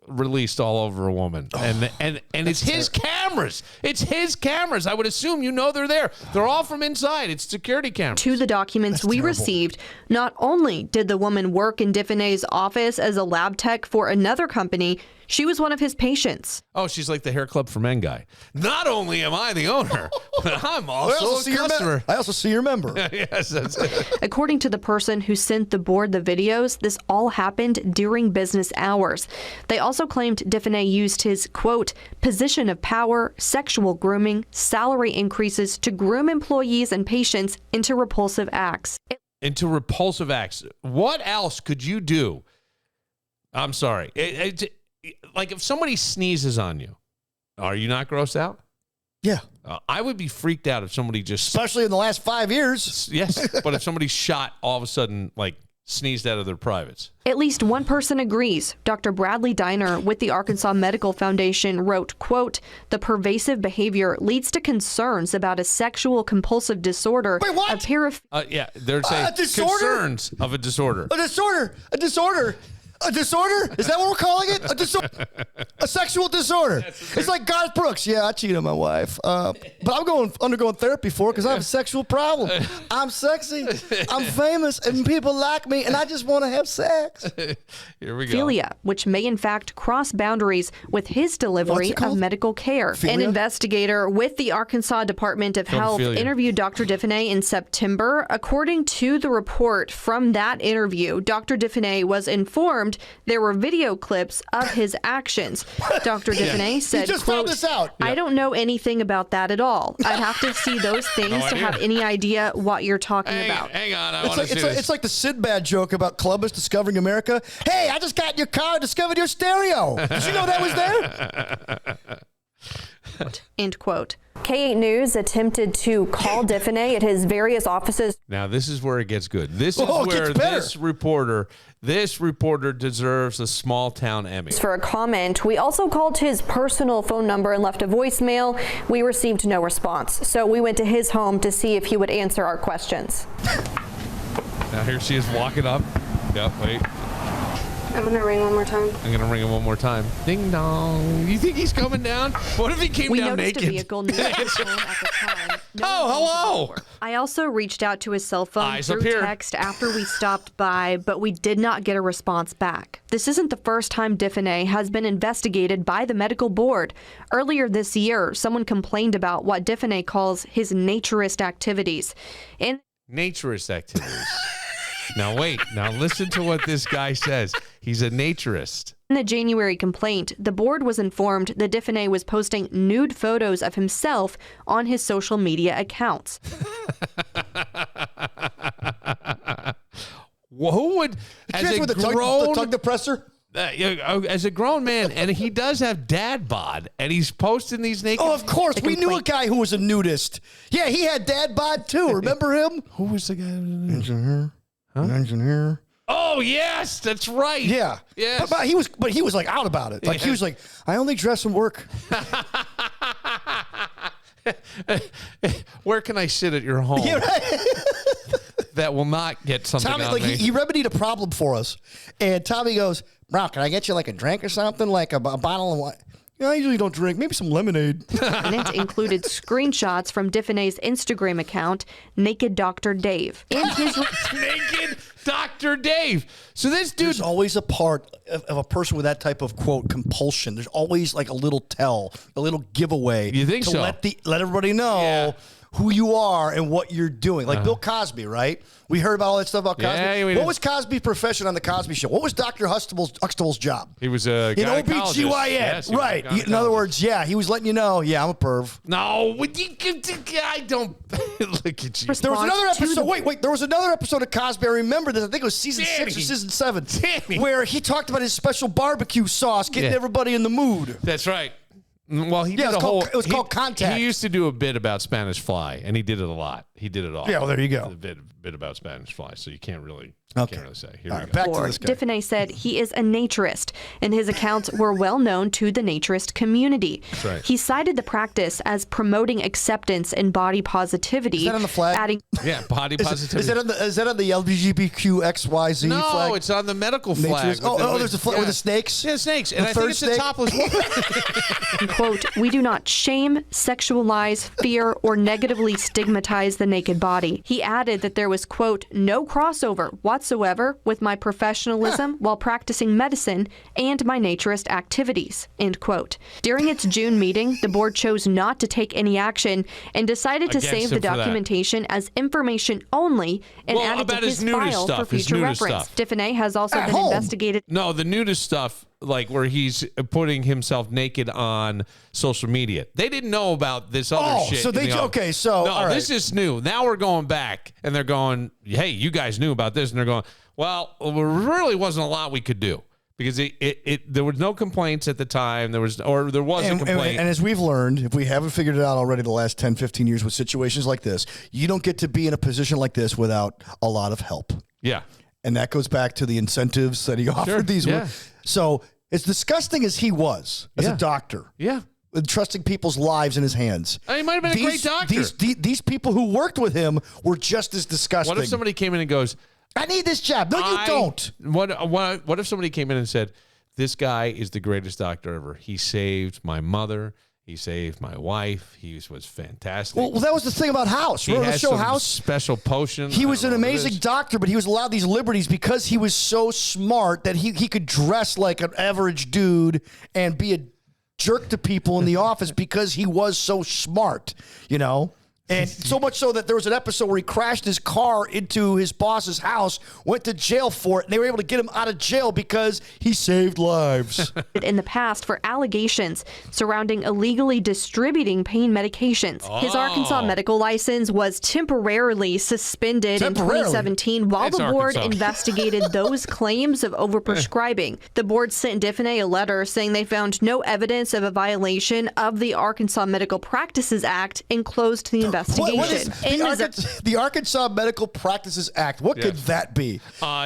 [SPEAKER 2] released all over a woman, and it's his cameras. It's his cameras. I would assume they're there. They're all from inside. It's security cameras.
[SPEAKER 8] To the documents received, not only did the woman work in Diffenay's office as a lab tech for another company, she was one of his patients.
[SPEAKER 2] Oh, she's like the hair club for men guy. Not only am I the owner, but I'm also a customer.
[SPEAKER 3] I also see your member.
[SPEAKER 2] Yes, that's it.
[SPEAKER 8] According to the person who sent the board the videos, this all happened during business hours. They also claimed Diffenay used his, quote, position of power, sexual grooming, salary increases to groom employees and patients into repulsive acts. What else could you do? I'm sorry. Like if somebody sneezes on you, are you not grossed out?
[SPEAKER 3] Yeah.
[SPEAKER 2] I would be freaked out if somebody
[SPEAKER 3] especially in the last 5 years.
[SPEAKER 2] Yes, but if somebody shot all of a sudden, sneezed out of their privates.
[SPEAKER 8] At least one person agrees. Dr. Bradley Diner with the Arkansas Medical Foundation wrote, quote, the pervasive behavior leads to concerns about a sexual compulsive disorder.
[SPEAKER 3] Wait, what?
[SPEAKER 2] They're saying concerns of a disorder.
[SPEAKER 3] A disorder. A disorder? Is that what we're calling it? A disorder? A sexual disorder. It's like Garth Brooks. Yeah, I cheated on my wife. But I'm undergoing therapy for it because I have a sexual problem. I'm sexy. I'm famous. And people like me. And I just want to have sex.
[SPEAKER 2] Here we go.
[SPEAKER 8] Philia, which may in fact cross boundaries with his delivery of medical care.
[SPEAKER 3] Philia?
[SPEAKER 8] An investigator with the Arkansas Department of Health interviewed Dr. Diffenay in September. According to the report from that interview, Dr. Diffenay was informed there were video clips of his actions. Dr. Diffenay said, quote, I don't know anything about that at all. I'd have to see those things to have any idea what you're talking about.
[SPEAKER 2] Hang on, I want to see this.
[SPEAKER 3] It's like the Sinbad joke about Columbus discovering America. Hey, I just got in your car and discovered your stereo. Did you know that was there?
[SPEAKER 8] End quote. K8 News attempted to call Diffenay at his various offices.
[SPEAKER 2] Now, this is where it gets good. This is where this reporter deserves a small town Emmy.
[SPEAKER 8] For a comment, we also called his personal phone number and left a voicemail. We received no response. So we went to his home to see if he would answer our questions.
[SPEAKER 2] Now here she is walking up. Yep, wait.
[SPEAKER 8] I'm going to ring one more time.
[SPEAKER 2] I'm going to ring him one more time. Ding dong. You think he's coming down? What if he came down naked?
[SPEAKER 8] We noticed a vehicle near his home at the time.
[SPEAKER 2] Hello.
[SPEAKER 8] I also reached out to his cell phone through text after we stopped by, but we did not get a response back. This isn't the first time Diffenay has been investigated by the medical board. Earlier this year, someone complained about what Diffenay calls his naturist activities.
[SPEAKER 2] Naturist activities. Now, wait. Now, listen to what this guy says. He's a naturist.
[SPEAKER 8] In the January complaint, the board was informed that Diffenay was posting nude photos of himself on his social media accounts.
[SPEAKER 2] Who would, as a
[SPEAKER 3] the
[SPEAKER 2] grown,
[SPEAKER 3] tongue depressor?
[SPEAKER 2] As a grown man, and he does have dad bod, and he's posting these naked.
[SPEAKER 3] Oh, of course. We knew a guy who was a nudist. Yeah, he had dad bod too. Remember him?
[SPEAKER 2] Who was the guy?
[SPEAKER 3] Engineer. Huh? Engineer.
[SPEAKER 2] Oh yes, that's right.
[SPEAKER 3] Yeah.
[SPEAKER 2] Yes.
[SPEAKER 3] But he was like out about it. Like he was like, I only dress and work.
[SPEAKER 2] Where can I sit at your home?
[SPEAKER 3] Yeah, right.
[SPEAKER 2] That will not get something
[SPEAKER 3] Tommy,
[SPEAKER 2] on
[SPEAKER 3] like
[SPEAKER 2] me.
[SPEAKER 3] he remedied a problem for us, and Tommy goes, "Bro, can I get you like a drink or something, like a bottle of wine?" I usually don't drink. Maybe some lemonade.
[SPEAKER 8] And it included screenshots from Diffenay's Instagram account, Naked Dr. Dave. And his
[SPEAKER 2] Naked Dr. Dave. So this dude.
[SPEAKER 3] There's always a part of a person with that type of, quote, compulsion. There's always like a little tell, a little giveaway.
[SPEAKER 2] You think
[SPEAKER 3] to
[SPEAKER 2] so?
[SPEAKER 3] let everybody know who you are and what you're doing. Like Bill Cosby, right? We heard about all that stuff about Cosby.
[SPEAKER 2] Yeah,
[SPEAKER 3] what was Cosby's profession on the Cosby Show? What was Dr. Huxtable's job?
[SPEAKER 2] He was a gynecologist.
[SPEAKER 3] OBGYN.
[SPEAKER 2] Yes,
[SPEAKER 3] right. In other words, he was letting you know, I'm a perv.
[SPEAKER 2] No, I don't. Look at you.
[SPEAKER 3] There was another episode. Wait. There was another episode of Cosby. I remember this. I think it was season 6 or season 7. Where he talked about his special barbecue sauce, getting everybody in the mood.
[SPEAKER 2] That's right. Well, he did
[SPEAKER 3] it was called Contact.
[SPEAKER 2] He used to do a bit about Spanish Fly, and he did it a lot. He did it all.
[SPEAKER 3] Yeah, well, there you go.
[SPEAKER 2] A bit about Spanish Fly, so you can't really say. Here
[SPEAKER 3] all
[SPEAKER 2] we
[SPEAKER 3] right,
[SPEAKER 2] go.
[SPEAKER 3] back to this guy.
[SPEAKER 8] Diffenay said he is a naturist, and his accounts were well known to the naturist community.
[SPEAKER 2] That's right.
[SPEAKER 8] He cited the practice as promoting acceptance and body positivity.
[SPEAKER 3] Is that on the flag?
[SPEAKER 8] Adding,
[SPEAKER 2] Body positivity.
[SPEAKER 3] Is that on the LGBTQXYZ
[SPEAKER 2] no,
[SPEAKER 3] flag?
[SPEAKER 2] No, it's on the medical flag.
[SPEAKER 3] There's a flag with the snakes?
[SPEAKER 2] Yeah, snakes. And I think it's a topless woman.
[SPEAKER 8] Quote, we do not shame, sexualize, fear, or negatively stigmatize the naked body. He added that there was, quote, no crossover whatsoever with my professionalism while practicing medicine and my naturist activities, end quote. During its June meeting, the board chose not to take any action and decided to save the documentation as information only and add it to his file for future reference. Diffenay has also been investigated.
[SPEAKER 2] No, the nudist stuff, like where he's putting himself naked on social media. They didn't know about this other shit.
[SPEAKER 3] So
[SPEAKER 2] this is new. Now we're going back, and they're going, hey, you guys knew about this, and they're going, well, there really wasn't a lot we could do. Because there was no complaints at the time. There was a complaint.
[SPEAKER 3] And as we've learned, if we haven't figured it out already the last 10, 15 years with situations like this, you don't get to be in a position like this without a lot of help.
[SPEAKER 2] Yeah.
[SPEAKER 3] And that goes back to the incentives that he offered these.
[SPEAKER 2] Yeah.
[SPEAKER 3] So as disgusting as he was as a doctor.
[SPEAKER 2] Yeah.
[SPEAKER 3] Trusting people's lives in his hands.
[SPEAKER 2] He might have been a great doctor.
[SPEAKER 3] These people who worked with him were just as disgusting.
[SPEAKER 2] What if somebody came in and goes,
[SPEAKER 3] I need this job. No, you don't.
[SPEAKER 2] What if somebody came in and said, this guy is the greatest doctor ever. He saved my mother. He saved my wife. He was fantastic.
[SPEAKER 3] Well, that was the thing about House.
[SPEAKER 2] He
[SPEAKER 3] Remember the
[SPEAKER 2] has
[SPEAKER 3] show
[SPEAKER 2] some
[SPEAKER 3] House?
[SPEAKER 2] Special potion.
[SPEAKER 3] He was an amazing doctor, but he was allowed these liberties because he was so smart that he could dress like an average dude and be a jerk to people in the office because he was so smart, And so much so that there was an episode where he crashed his car into his boss's house, went to jail for it, and they were able to get him out of jail because he saved lives.
[SPEAKER 8] In the past for allegations surrounding illegally distributing pain medications. His Arkansas medical license was temporarily suspended in 2017 while the board investigated those claims of overprescribing. The board sent Diffenay a letter saying they found no evidence of a violation of the Arkansas Medical Practices Act and closed the investigation.
[SPEAKER 3] What is the Arkansas Medical Practices Act? What could that be?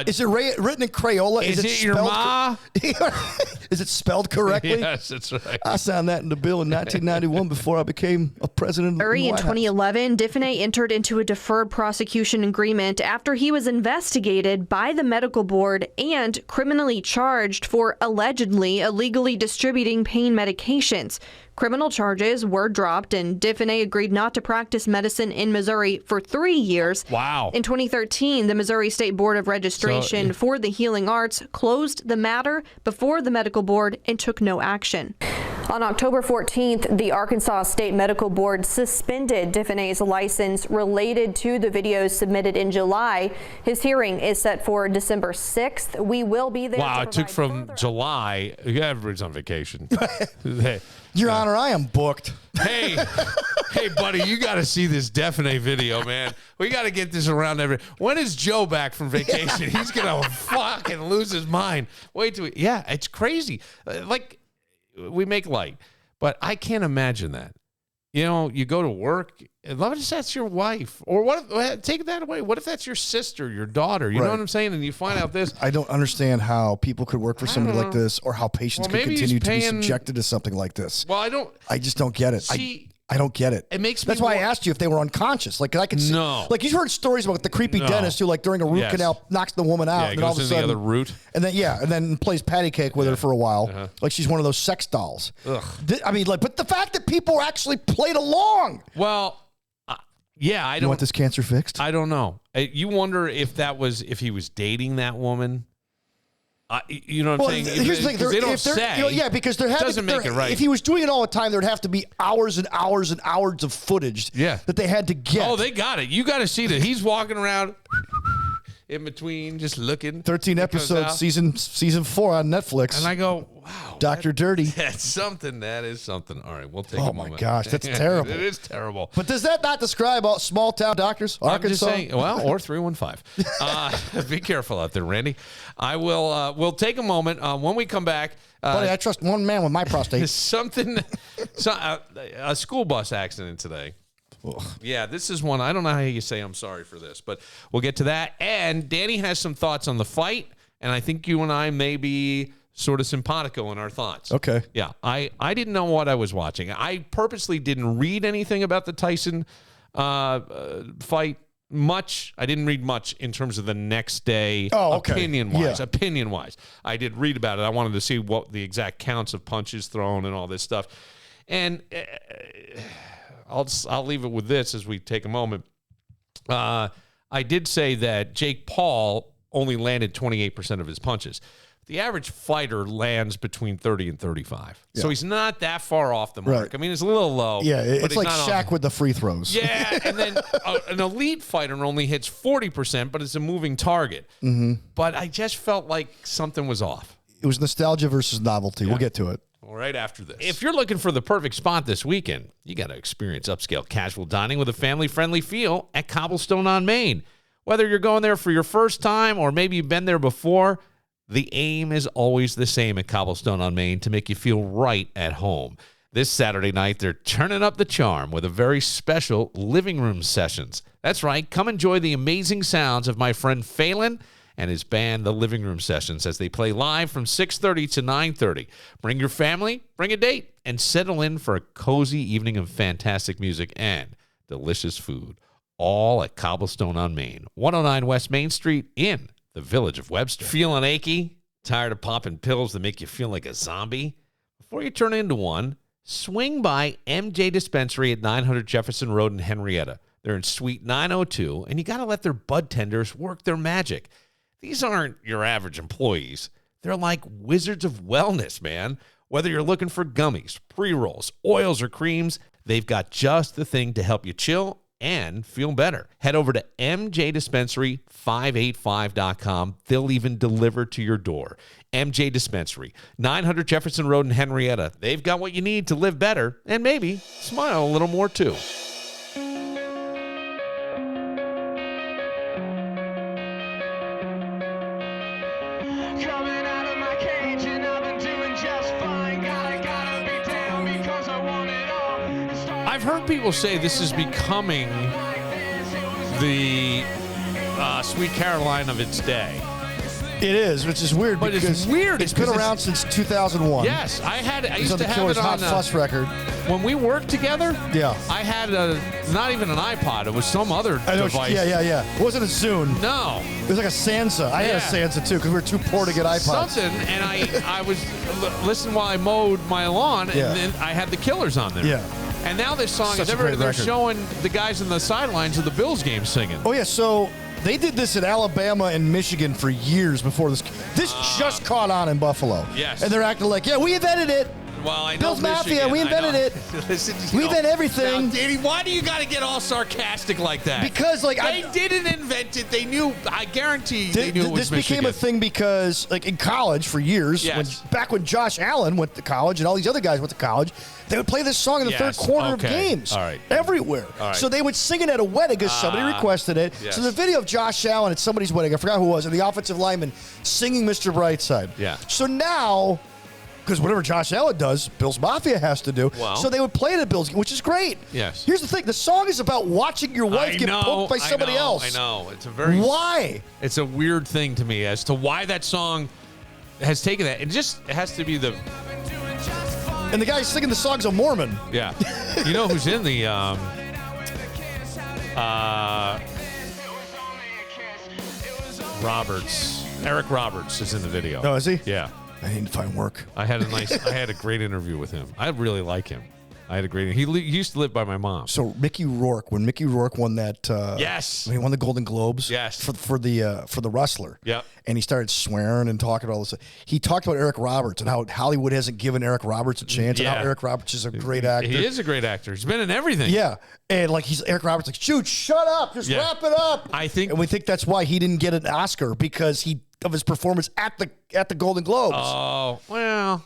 [SPEAKER 3] Is it written in Crayola?
[SPEAKER 2] Is it your ma?
[SPEAKER 3] Is it spelled correctly?
[SPEAKER 2] Yes, that's right.
[SPEAKER 3] I signed that in the bill in 1991 before I became a president of the White
[SPEAKER 8] In 2011, Diffenay entered into a deferred prosecution agreement after he was investigated by the medical board and criminally charged for allegedly illegally distributing pain medications. Criminal charges were dropped, and Diffenay agreed not to practice medicine in Missouri for 3 years.
[SPEAKER 2] Wow.
[SPEAKER 8] In 2013, the Missouri State Board of Registration for the Healing Arts closed the matter before the medical board and took no action. On October 14th, the Arkansas State Medical Board suspended Diffenay's license related to the videos submitted in July. His hearing is set for December 6th. We will be there.
[SPEAKER 2] Wow, it took from July. Everybody's on vacation.
[SPEAKER 3] Your Honor, I am booked.
[SPEAKER 2] Hey, buddy, you got to see this Diffenay video, man. We got to get this around when is Joe back from vacation? He's going to fucking lose his mind. Wait till it's crazy. Like, we make light, but I can't imagine that. You know, you go to work, what if that's your wife? Or take that away. What if that's your sister, your daughter? You know what I'm saying? And you find out this.
[SPEAKER 3] I don't understand how people could work for somebody like this, or how patients could continue to be subjected to something like this.
[SPEAKER 2] Well, I
[SPEAKER 3] just don't get it. I don't get it.
[SPEAKER 2] It makes me.
[SPEAKER 3] That's why I asked you if they were unconscious. Like, I could see.
[SPEAKER 2] No.
[SPEAKER 3] Like, you heard stories about the creepy dentist who, like, during a root canal, knocks the woman out,
[SPEAKER 2] and
[SPEAKER 3] then all of a sudden,
[SPEAKER 2] the other root,
[SPEAKER 3] and then plays patty cake with her for a while, like she's one of those sex dolls. I mean, like, but the fact that people actually played along.
[SPEAKER 2] Well, I don't.
[SPEAKER 3] You want this cancer fixed?
[SPEAKER 2] I don't know. You wonder if he was dating that woman. You know what I'm saying?
[SPEAKER 3] Here's the thing.
[SPEAKER 2] They don't say.
[SPEAKER 3] Because there
[SPEAKER 2] doesn't make it right.
[SPEAKER 3] If he was doing it all the time, there'd have to be hours and hours and hours of footage that they had to get.
[SPEAKER 2] Oh, they got it. You got to see that. He's walking around in between, just looking.
[SPEAKER 3] 13 episodes, season 4 on Netflix.
[SPEAKER 2] And I go, wow.
[SPEAKER 3] Dr. Dirty.
[SPEAKER 2] That's something. That is something. All right, we'll take a moment.
[SPEAKER 3] Oh, my gosh. That's terrible.
[SPEAKER 2] It is terrible.
[SPEAKER 3] But does that not describe all small-town doctors? Arkansas?
[SPEAKER 2] I'm just saying, or 315. Be careful out there, Randy. I will. We'll take a moment. When we come back.
[SPEAKER 3] Buddy, I trust one man with my prostate.
[SPEAKER 2] A school bus accident today. Ugh. Yeah, this is one. I don't know how you say I'm sorry for this, but we'll get to that. And Danny has some thoughts on the fight, and I think you and I may be sort of simpatico in our thoughts.
[SPEAKER 3] Okay.
[SPEAKER 2] Yeah, I didn't know what I was watching. I purposely didn't read anything about the Tyson fight much. I didn't read much in terms of the next day opinion-wise. Yeah. Opinion-wise. I did read about it. I wanted to see what the exact counts of punches thrown and all this stuff. And I'll leave it with this as we take a moment. I did say that Jake Paul only landed 28% of his punches. The average fighter lands between 30 and 35. Yeah. So he's not that far off the mark. Right. I mean, it's a little low.
[SPEAKER 3] Yeah, it's like Shaq with the free throws.
[SPEAKER 2] Yeah, and then an elite fighter only hits 40%, but it's a moving target.
[SPEAKER 3] Mm-hmm.
[SPEAKER 2] But I just felt like something was off.
[SPEAKER 3] It was nostalgia versus novelty. Yeah. We'll get to it.
[SPEAKER 2] Right after this. If you're looking for the perfect spot this weekend, you got to experience upscale casual dining with a family-friendly feel at Cobblestone on Main. Whether you're going there for your first time or maybe you've been there before, the aim is always the same at Cobblestone on Main, to make you feel right at home. This Saturday night, they're turning up the charm with a very special living room sessions. That's right. Come enjoy the amazing sounds of my friend Phelan and his band, The Living Room Sessions, as they play live from 6:30 to 9:30. Bring your family, bring a date, and settle in for a cozy evening of fantastic music and delicious food, all at Cobblestone on Main, 109 West Main Street in the Village of Webster. Feeling achy? Tired of popping pills that make you feel like a zombie? Before you turn into one, swing by MJ Dispensary at 900 Jefferson Road in Henrietta. They're in Suite 902, and you got to let their bud tenders work their magic. These aren't your average employees. They're like wizards of wellness, man. Whether you're looking for gummies, pre-rolls, oils, or creams, they've got just the thing to help you chill and feel better. Head over to mjdispensary585.com. They'll even deliver to your door. MJ Dispensary, 900 Jefferson Road in Henrietta. They've got what you need to live better and maybe smile a little more too. I've heard people say this is becoming the Sweet Caroline of its day.
[SPEAKER 3] It is, which is weird.
[SPEAKER 2] But it's weird.
[SPEAKER 3] It's been around since 2001.
[SPEAKER 2] Yes, I used to have
[SPEAKER 3] Killer's
[SPEAKER 2] it on
[SPEAKER 3] Hot Fuss record.
[SPEAKER 2] When we worked together.
[SPEAKER 3] Yeah,
[SPEAKER 2] I had not even an iPod. It was some other device.
[SPEAKER 3] Yeah. It wasn't a Zune.
[SPEAKER 2] No,
[SPEAKER 3] it was like a Sansa. I had a Sansa too because we were too poor to get iPods.
[SPEAKER 2] Something, and I was listening while I mowed my lawn, and then I had the Killers on there.
[SPEAKER 3] Yeah.
[SPEAKER 2] And now this song is they're showing the guys in the sidelines of the Bills game singing.
[SPEAKER 3] Oh, yeah. So they did this in Alabama and Michigan for years before this. This just caught on in Buffalo.
[SPEAKER 2] Yes.
[SPEAKER 3] And they're acting like, yeah, we invented it.
[SPEAKER 2] Well, I know
[SPEAKER 3] Bill's Mafia,
[SPEAKER 2] Michigan.
[SPEAKER 3] we invented it.
[SPEAKER 2] Listen,
[SPEAKER 3] We invent everything.
[SPEAKER 2] Now, Danny, why do you got to get all sarcastic like that?
[SPEAKER 3] Because, like,
[SPEAKER 2] they didn't invent it. They knew. I guarantee they knew it was
[SPEAKER 3] this became
[SPEAKER 2] Michigan.
[SPEAKER 3] a thing because, like, in college for years,
[SPEAKER 2] Yes.
[SPEAKER 3] back when Josh Allen went to college and all these other guys went to college, they would play this song in the third quarter of games.
[SPEAKER 2] All right.
[SPEAKER 3] Everywhere.
[SPEAKER 2] All right.
[SPEAKER 3] So they would sing it at a wedding because somebody requested it.
[SPEAKER 2] Yes.
[SPEAKER 3] So the video of Josh Allen at somebody's wedding, I forgot who it was, and the offensive lineman singing Mr. Brightside.
[SPEAKER 2] Yeah.
[SPEAKER 3] So now, because whatever Josh Allen does, Bill's Mafia has to do.
[SPEAKER 2] Well.
[SPEAKER 3] So they would play it at Bill's, which is great.
[SPEAKER 2] Yes.
[SPEAKER 3] Here's the thing. The song is about watching your wife get poked by somebody else.
[SPEAKER 2] I know. It's a very...
[SPEAKER 3] Why?
[SPEAKER 2] It's a weird thing to me as to why that song has taken that. It just has to be the...
[SPEAKER 3] And the guy singing the song's a Mormon.
[SPEAKER 2] Yeah. You know who's in the... Roberts. Eric Roberts is in the video.
[SPEAKER 3] Oh, is he?
[SPEAKER 2] Yeah.
[SPEAKER 3] I need to find work.
[SPEAKER 2] I had a great interview with him. I really like him. I had a great... He used to live by my mom.
[SPEAKER 3] So Mickey Rourke, when Mickey Rourke won that...
[SPEAKER 2] Yes.
[SPEAKER 3] When he won the Golden Globes.
[SPEAKER 2] Yes.
[SPEAKER 3] For the wrestler.
[SPEAKER 2] Yep.
[SPEAKER 3] And he started swearing and talking about all this. He talked about Eric Roberts and how Hollywood hasn't given Eric Roberts a chance and how Eric Roberts is a great actor.
[SPEAKER 2] He is a great actor. He's been in everything.
[SPEAKER 3] Yeah. And like Eric Roberts like, shoot, shut up. Just wrap it up. And we think that's why he didn't get an Oscar because of his performance at the Golden Globes.
[SPEAKER 2] Oh, well,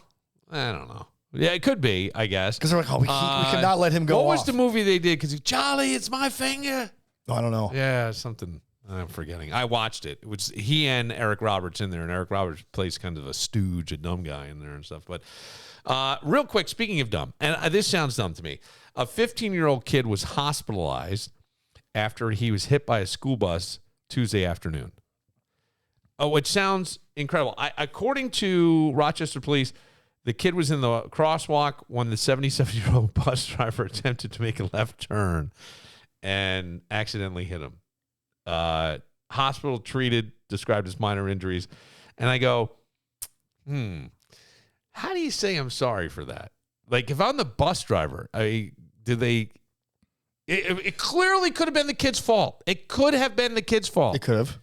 [SPEAKER 2] I don't know. Yeah, it could be, I guess.
[SPEAKER 3] Because they're like, we cannot let him go
[SPEAKER 2] What was
[SPEAKER 3] off.
[SPEAKER 2] the movie they did? Because Charlie, it's my finger.
[SPEAKER 3] Oh, I don't know.
[SPEAKER 2] Yeah, something. I'm forgetting. I watched it. It was he and Eric Roberts in there, and Eric Roberts plays kind of a stooge, a dumb guy in there and stuff. But real quick, speaking of dumb, and this sounds dumb to me, a 15-year-old kid was hospitalized after he was hit by a school bus Tuesday afternoon. Oh, which sounds incredible. According to Rochester Police, the kid was in the crosswalk when the 77-year-old bus driver attempted to make a left turn and accidentally hit him. Hospital treated, described as minor injuries. And I go, how do you say I'm sorry for that? Like, if I'm the bus driver, it clearly could have been the kid's fault. It could have been the kid's fault.
[SPEAKER 3] It could have.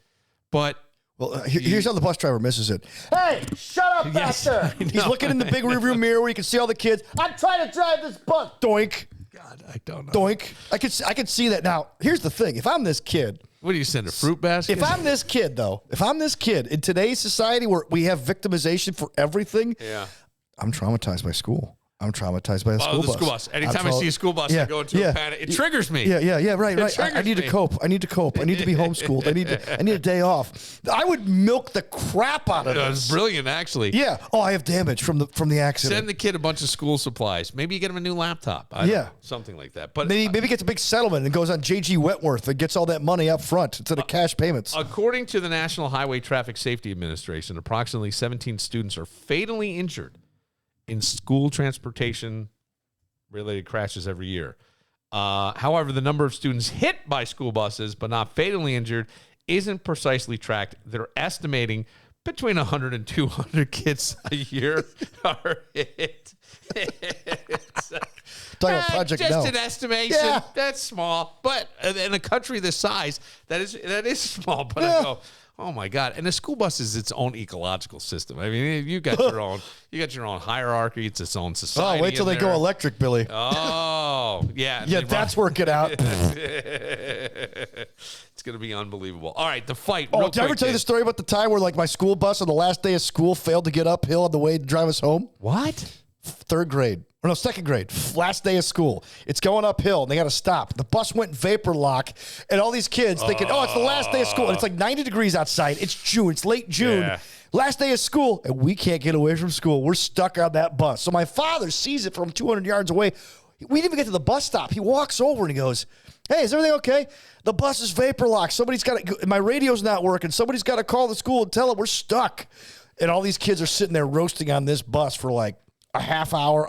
[SPEAKER 2] But...
[SPEAKER 3] Well, here's how the bus driver misses it. Hey, shut up back there. He's looking in the big rearview mirror where you can see all the kids. I'm trying to drive this bus. Doink.
[SPEAKER 2] God, I don't know.
[SPEAKER 3] Doink. I could see that. Now, here's the thing. If I'm this kid.
[SPEAKER 2] What do you send, a fruit basket?
[SPEAKER 3] If I'm this kid, though, in today's society where we have victimization for everything, I'm traumatized by school. I'm traumatized by the school bus.
[SPEAKER 2] Anytime I see a school bus, I go into a panic. It triggers me.
[SPEAKER 3] Right. I need to cope. I need to be homeschooled. I need a day off. I would milk the crap out of it.
[SPEAKER 2] It was brilliant, actually.
[SPEAKER 3] Yeah. Oh, I have damage from the accident.
[SPEAKER 2] Send the kid a bunch of school supplies. Maybe you get him a new laptop. I don't know, something like that. But
[SPEAKER 3] maybe gets a big settlement and goes on J.G. Wentworth and gets all that money up front instead of cash payments.
[SPEAKER 2] According to the National Highway Traffic Safety Administration, approximately 17 students are fatally injured in school transportation related crashes every year. However, the number of students hit by school buses but not fatally injured isn't precisely tracked. They're estimating between 100 and 200 kids a year are hit.
[SPEAKER 3] Project
[SPEAKER 2] just
[SPEAKER 3] No.
[SPEAKER 2] an estimation.
[SPEAKER 3] Yeah.
[SPEAKER 2] That's small, but in a country this size, that is small. But I go, oh my God! And the school bus is its own ecological system. I mean, you got your own hierarchy. It's its own society.
[SPEAKER 3] Oh, wait till they go electric, Billy.
[SPEAKER 2] Oh, yeah.
[SPEAKER 3] Yeah, that's working out.
[SPEAKER 2] It's going to be unbelievable. All right, the fight.
[SPEAKER 3] Oh, did I ever tell you the story about the time where like my school bus on the last day of school failed to get uphill on the way to drive us home?
[SPEAKER 2] What?
[SPEAKER 3] Third grade. Or no, second grade. Last day of school. It's going uphill, and they got to stop. The bus went vapor lock, and all these kids thinking, it's the last day of school. And it's like 90 degrees outside. It's June. It's late June.
[SPEAKER 2] Yeah.
[SPEAKER 3] Last day of school, and we can't get away from school. We're stuck on that bus. So my father sees it from 200 yards away. We didn't even get to the bus stop. He walks over, and he goes, hey, is everything okay? The bus is vapor locked. Somebody's got to, my radio's not working. Somebody's got to call the school and tell them we're stuck. And all these kids are sitting there roasting on this bus for like a half hour,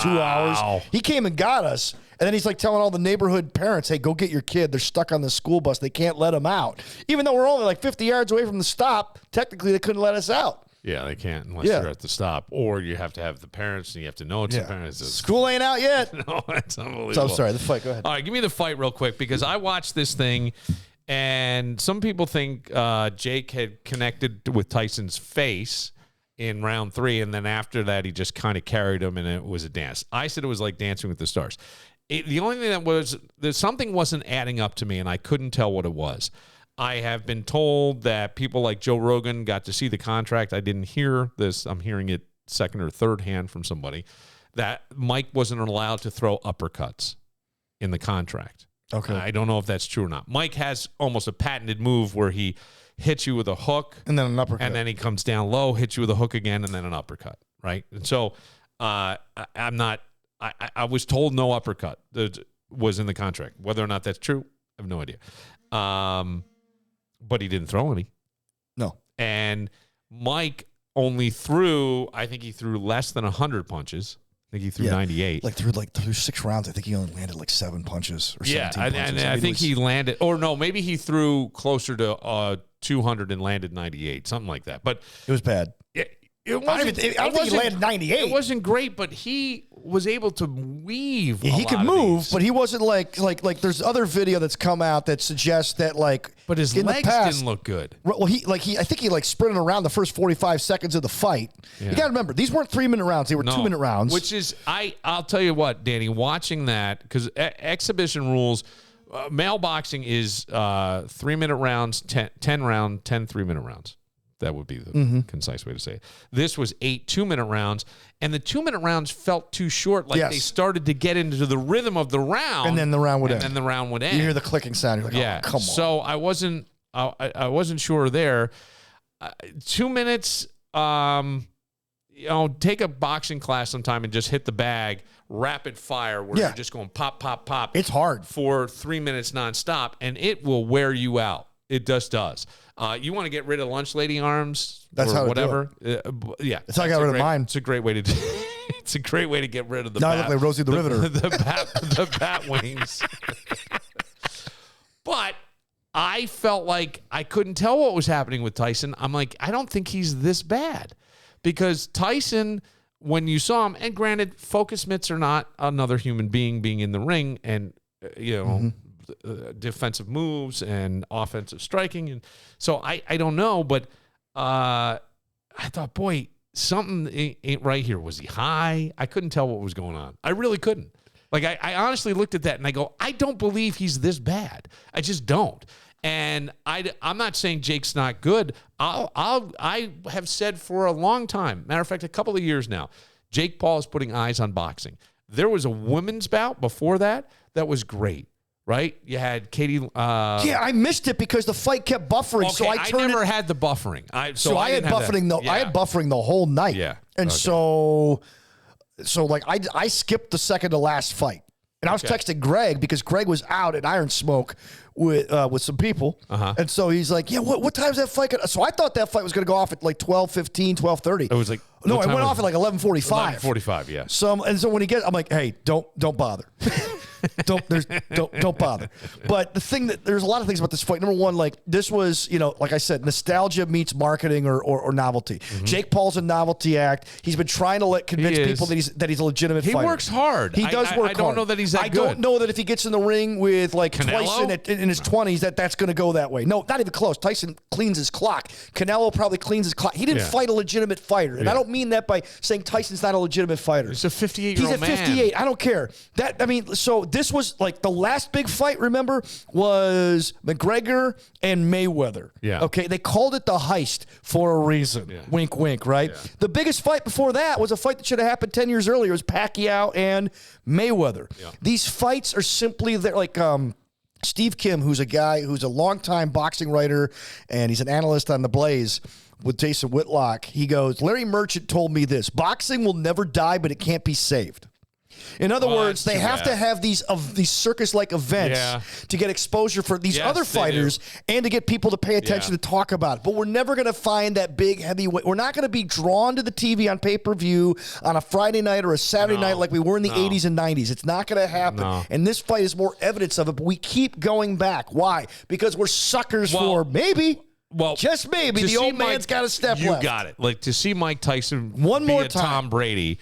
[SPEAKER 3] 2 hours. He came and got us. And then he's like telling all the neighborhood parents, hey, go get your kid. They're stuck on the school bus. They can't let them out. Even though we're only like 50 yards away from the stop, technically they couldn't let us out.
[SPEAKER 2] Yeah, they can't unless you're at the stop. Or you have to have the parents, and you have to know it's the parents.
[SPEAKER 3] School ain't out yet.
[SPEAKER 2] No, it's unbelievable.
[SPEAKER 3] So I'm sorry, the fight. Go ahead.
[SPEAKER 2] All right, give me the fight real quick, because I watched this thing, and some people think Jake had connected with Tyson's face, in round 3, and then after that, he just kind of carried him, and it was a dance. I said it was like Dancing with the Stars. The only thing that something wasn't adding up to me, and I couldn't tell what it was. I have been told that people like Joe Rogan got to see the contract. I didn't hear this. I'm hearing it second or third hand from somebody, that Mike wasn't allowed to throw uppercuts in the contract.
[SPEAKER 3] Okay.
[SPEAKER 2] I don't know if that's true or not. Mike has almost a patented move where he hits you with a hook.
[SPEAKER 3] And then an uppercut.
[SPEAKER 2] And then he comes down low, hits you with a hook again, and then an uppercut, right? And so I was told no uppercut was in the contract. Whether or not that's true, I have no idea. But he didn't throw any.
[SPEAKER 3] No.
[SPEAKER 2] And Mike only threw, I think he threw less than 100 punches. I think he threw 98.
[SPEAKER 3] Through 6 rounds, I think he only landed like 7 punches or 17 punches.
[SPEAKER 2] And I think he landed, or no, maybe he threw closer to 200 and landed 98, something like that. But
[SPEAKER 3] it was bad.
[SPEAKER 2] I don't think
[SPEAKER 3] he landed 98.
[SPEAKER 2] It wasn't great, but he was able to weave.
[SPEAKER 3] Yeah, he could move, but he wasn't like there's other video that's come out that suggests that
[SPEAKER 2] But his legs didn't look good.
[SPEAKER 3] Well, I think he sprinted around the first 45 seconds of the fight.
[SPEAKER 2] Yeah.
[SPEAKER 3] You got to remember, these weren't 3-minute rounds; they were 2-minute rounds.
[SPEAKER 2] Which is, I'll tell you what, Danny, watching that, because exhibition rules, male boxing is 3-minute rounds, 10 3-minute rounds. That would be the concise way to say it. This was 8 2-minute rounds, and the 2-minute rounds felt too short. Like they started to get into the rhythm of the round,
[SPEAKER 3] and then the round would end.
[SPEAKER 2] You
[SPEAKER 3] hear the clicking sound. You're like, oh, come on.
[SPEAKER 2] So I wasn't sure there. 2 minutes. Take a boxing class sometime and just hit the bag, rapid fire, where you're just going pop, pop, pop.
[SPEAKER 3] It's hard
[SPEAKER 2] for 3 minutes nonstop, and it will wear you out. It just does. You want to get rid of lunch lady arms?
[SPEAKER 3] That's
[SPEAKER 2] or
[SPEAKER 3] how
[SPEAKER 2] whatever.
[SPEAKER 3] Yeah, that's how I got rid of mine.
[SPEAKER 2] It's a great way to. It's a great way to get rid of the.
[SPEAKER 3] Now I look like Rosie the Riveter.
[SPEAKER 2] The bat wings. But I felt like I couldn't tell what was happening with Tyson. I'm like, I don't think he's this bad, because Tyson, when you saw him, and granted, focus mitts are not another human being in the ring, and defensive moves and offensive striking, and so I don't know, but I thought, boy, something ain't right here. Was he high? I couldn't tell what was going on. I really couldn't. Like I honestly looked at that and I go, I don't believe he's this bad. I just don't. And I'm not saying Jake's not good. I have said for a long time, matter of fact, a couple of years now, Jake Paul is putting eyes on boxing. There was a women's bout before that was great. Right? You had Katie.
[SPEAKER 3] I missed it because the fight kept buffering.
[SPEAKER 2] Okay,
[SPEAKER 3] so I
[SPEAKER 2] never had the buffering. I had
[SPEAKER 3] buffering the whole night.
[SPEAKER 2] Yeah.
[SPEAKER 3] And so I skipped the second to last fight. And I was texting Greg because Greg was out at Iron Smoke with some people. And so he's like, yeah, what time's that fight? So I thought that fight was going to go off at like 12:15, 12:30.
[SPEAKER 2] It was like,
[SPEAKER 3] no, it went off at like 11:45.
[SPEAKER 2] 11:45, yeah.
[SPEAKER 3] So when he gets, I'm like, hey, don't bother. Don't bother. But the thing there's a lot of things about this fight. Number one, like this was, like I said, nostalgia meets marketing or novelty. Jake Paul's a novelty act. He's been trying to convince people that he's a legitimate fighter.
[SPEAKER 2] He works hard.
[SPEAKER 3] He does work hard.
[SPEAKER 2] I don't know that he's that good.
[SPEAKER 3] I don't know that if he gets in the ring with Tyson in his 20s, that's going to go that way. No, not even close. Tyson cleans his clock. Canelo probably cleans his clock. He didn't fight a legitimate fighter. And I don't mean that by saying Tyson's not a legitimate fighter.
[SPEAKER 2] He's a 58-year-old man.
[SPEAKER 3] He's a 58. I don't care. So this was like the last big fight, remember, was McGregor and Mayweather.
[SPEAKER 2] Yeah.
[SPEAKER 3] Okay, they called it the heist for a reason. Yeah. Wink, wink, right? Yeah. The biggest fight before that was a fight that should have happened 10 years earlier. It was Pacquiao and Mayweather. Yeah. These fights are simply like Steve Kim, who's a guy who's a longtime boxing writer, and he's an analyst on The Blaze with Jason Whitlock. He goes, Larry Merchant told me this: boxing will never die, but it can't be saved. In other words, they have to have these circus-like events to get exposure for these other fighters and to get people to pay attention to talk about it. But we're never going to find that big heavyweight. We're not going to be drawn to the TV on pay-per-view on a Friday night or a Saturday night like we were in the 80s and 90s. It's not going to happen. No. And this fight is more evidence of it, but we keep going back. Why? Because we're suckers for maybe
[SPEAKER 2] Well,
[SPEAKER 3] just maybe the old man's got a step left.
[SPEAKER 2] You got it. Like to see Mike Tyson
[SPEAKER 3] one more
[SPEAKER 2] be
[SPEAKER 3] time.
[SPEAKER 2] Tom Brady,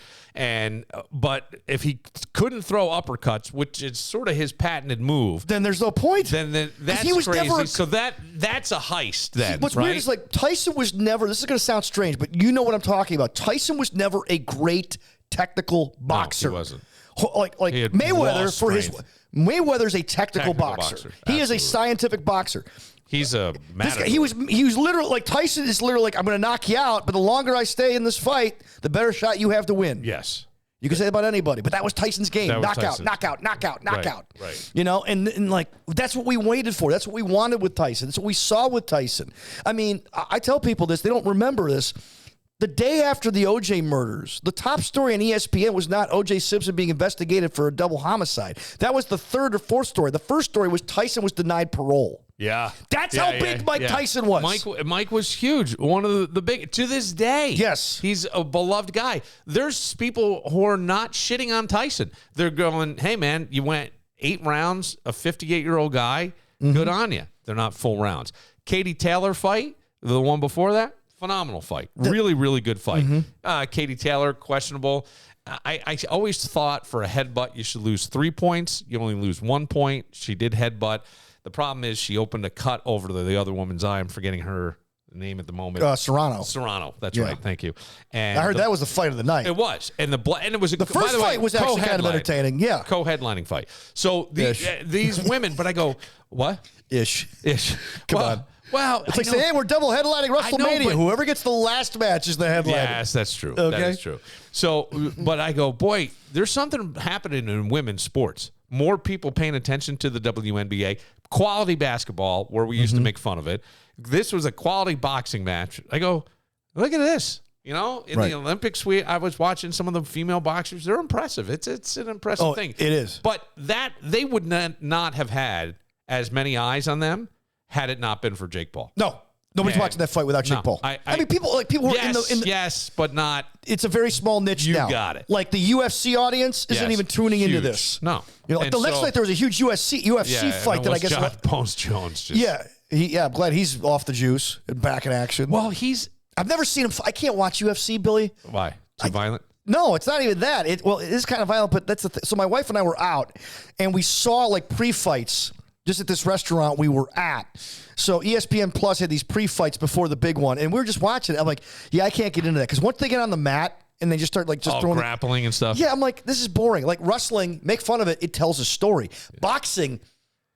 [SPEAKER 2] but if he couldn't throw uppercuts, which is sort of his patented move,
[SPEAKER 3] then there's no point.
[SPEAKER 2] Then that's
[SPEAKER 3] he was
[SPEAKER 2] crazy.
[SPEAKER 3] never
[SPEAKER 2] So that's a heist. Then
[SPEAKER 3] what's
[SPEAKER 2] right?
[SPEAKER 3] weird is like Tyson was never. This is going to sound strange, but you know what I'm talking about. Tyson was never a great technical boxer.
[SPEAKER 2] No, he wasn't.
[SPEAKER 3] Like Mayweather for his Mayweather's a technical boxer. He is a scientific boxer.
[SPEAKER 2] He's a matador.
[SPEAKER 3] He was literally like Tyson is literally like, I'm going to knock you out, but the longer I stay in this fight, the better shot you have to win.
[SPEAKER 2] Yes.
[SPEAKER 3] You can say that about anybody, but that was Tyson's game. Knockout.
[SPEAKER 2] Right.
[SPEAKER 3] You know, and like that's what we waited for. That's what we wanted with Tyson. That's what we saw with Tyson. I mean, I tell people this, they don't remember this. The day after the O.J. murders, the top story on ESPN was not O.J. Simpson being investigated for a double homicide. That was the third or fourth story. The first story was Tyson was denied parole.
[SPEAKER 2] Yeah.
[SPEAKER 3] That's how big Mike Tyson was.
[SPEAKER 2] Mike was huge. One of the big, to this day.
[SPEAKER 3] Yes.
[SPEAKER 2] He's a beloved guy. There's people who are not shitting on Tyson. They're going, hey, man, you went 8 rounds, a 58-year-old guy. Good on you. They're not full rounds. Katie Taylor fight, the one before that, phenomenal fight. Really, really good fight. Katie Taylor, questionable. I always thought for a headbutt, you should lose 3 points. You only lose 1 point. She did headbutt. The problem is she opened a cut over the other woman's eye. I'm forgetting her name at the moment.
[SPEAKER 3] Serrano.
[SPEAKER 2] That's right. Thank you. And
[SPEAKER 3] I heard that was the fight of the night.
[SPEAKER 2] It was. And it was
[SPEAKER 3] the first fight was actually kind of entertaining. Yeah.
[SPEAKER 2] Co-headlining fight. So these women, but I go, what?
[SPEAKER 3] Ish.
[SPEAKER 2] Come on. Wow.
[SPEAKER 3] It's like saying, hey, we're double headlining WrestleMania. Whoever gets the last match is the headliner.
[SPEAKER 2] Yes, that's true.
[SPEAKER 3] Okay.
[SPEAKER 2] That is true. So, but I go, boy, there's something happening in women's sports. More people paying attention to the WNBA. Quality basketball, where we used to make fun of it. This was a quality boxing match. I go, look at this. You know, in the Olympics, I was watching some of the female boxers. They're impressive. It's an impressive thing.
[SPEAKER 3] It is.
[SPEAKER 2] But that they would not have had as many eyes on them had it not been for Jake Paul.
[SPEAKER 3] No. Nobody's watching that fight without Jake Paul. I mean, people who are in the
[SPEAKER 2] yes, but not.
[SPEAKER 3] It's a very small niche now.
[SPEAKER 2] You got it.
[SPEAKER 3] Like the UFC audience isn't even tuning into this.
[SPEAKER 2] No,
[SPEAKER 3] you know, like the next night there was a huge UFC fight that I guess
[SPEAKER 2] John Bones Jones.
[SPEAKER 3] I'm glad he's off the juice and back in action.
[SPEAKER 2] Well,
[SPEAKER 3] I've never seen him. I can't watch UFC, Billy.
[SPEAKER 2] Why? Too violent?
[SPEAKER 3] No, it's not even that. It is kind of violent, but that's the thing. So my wife and I were out, and we saw like pre-fights just at this restaurant we were at. So ESPN Plus had these pre-fights before the big one, and we were just watching it. I'm like, I can't get into that. Because once they get on the mat and they just start like throwing
[SPEAKER 2] grappling and stuff.
[SPEAKER 3] Yeah, I'm like, this is boring. Like wrestling, make fun of it. It tells a story. Boxing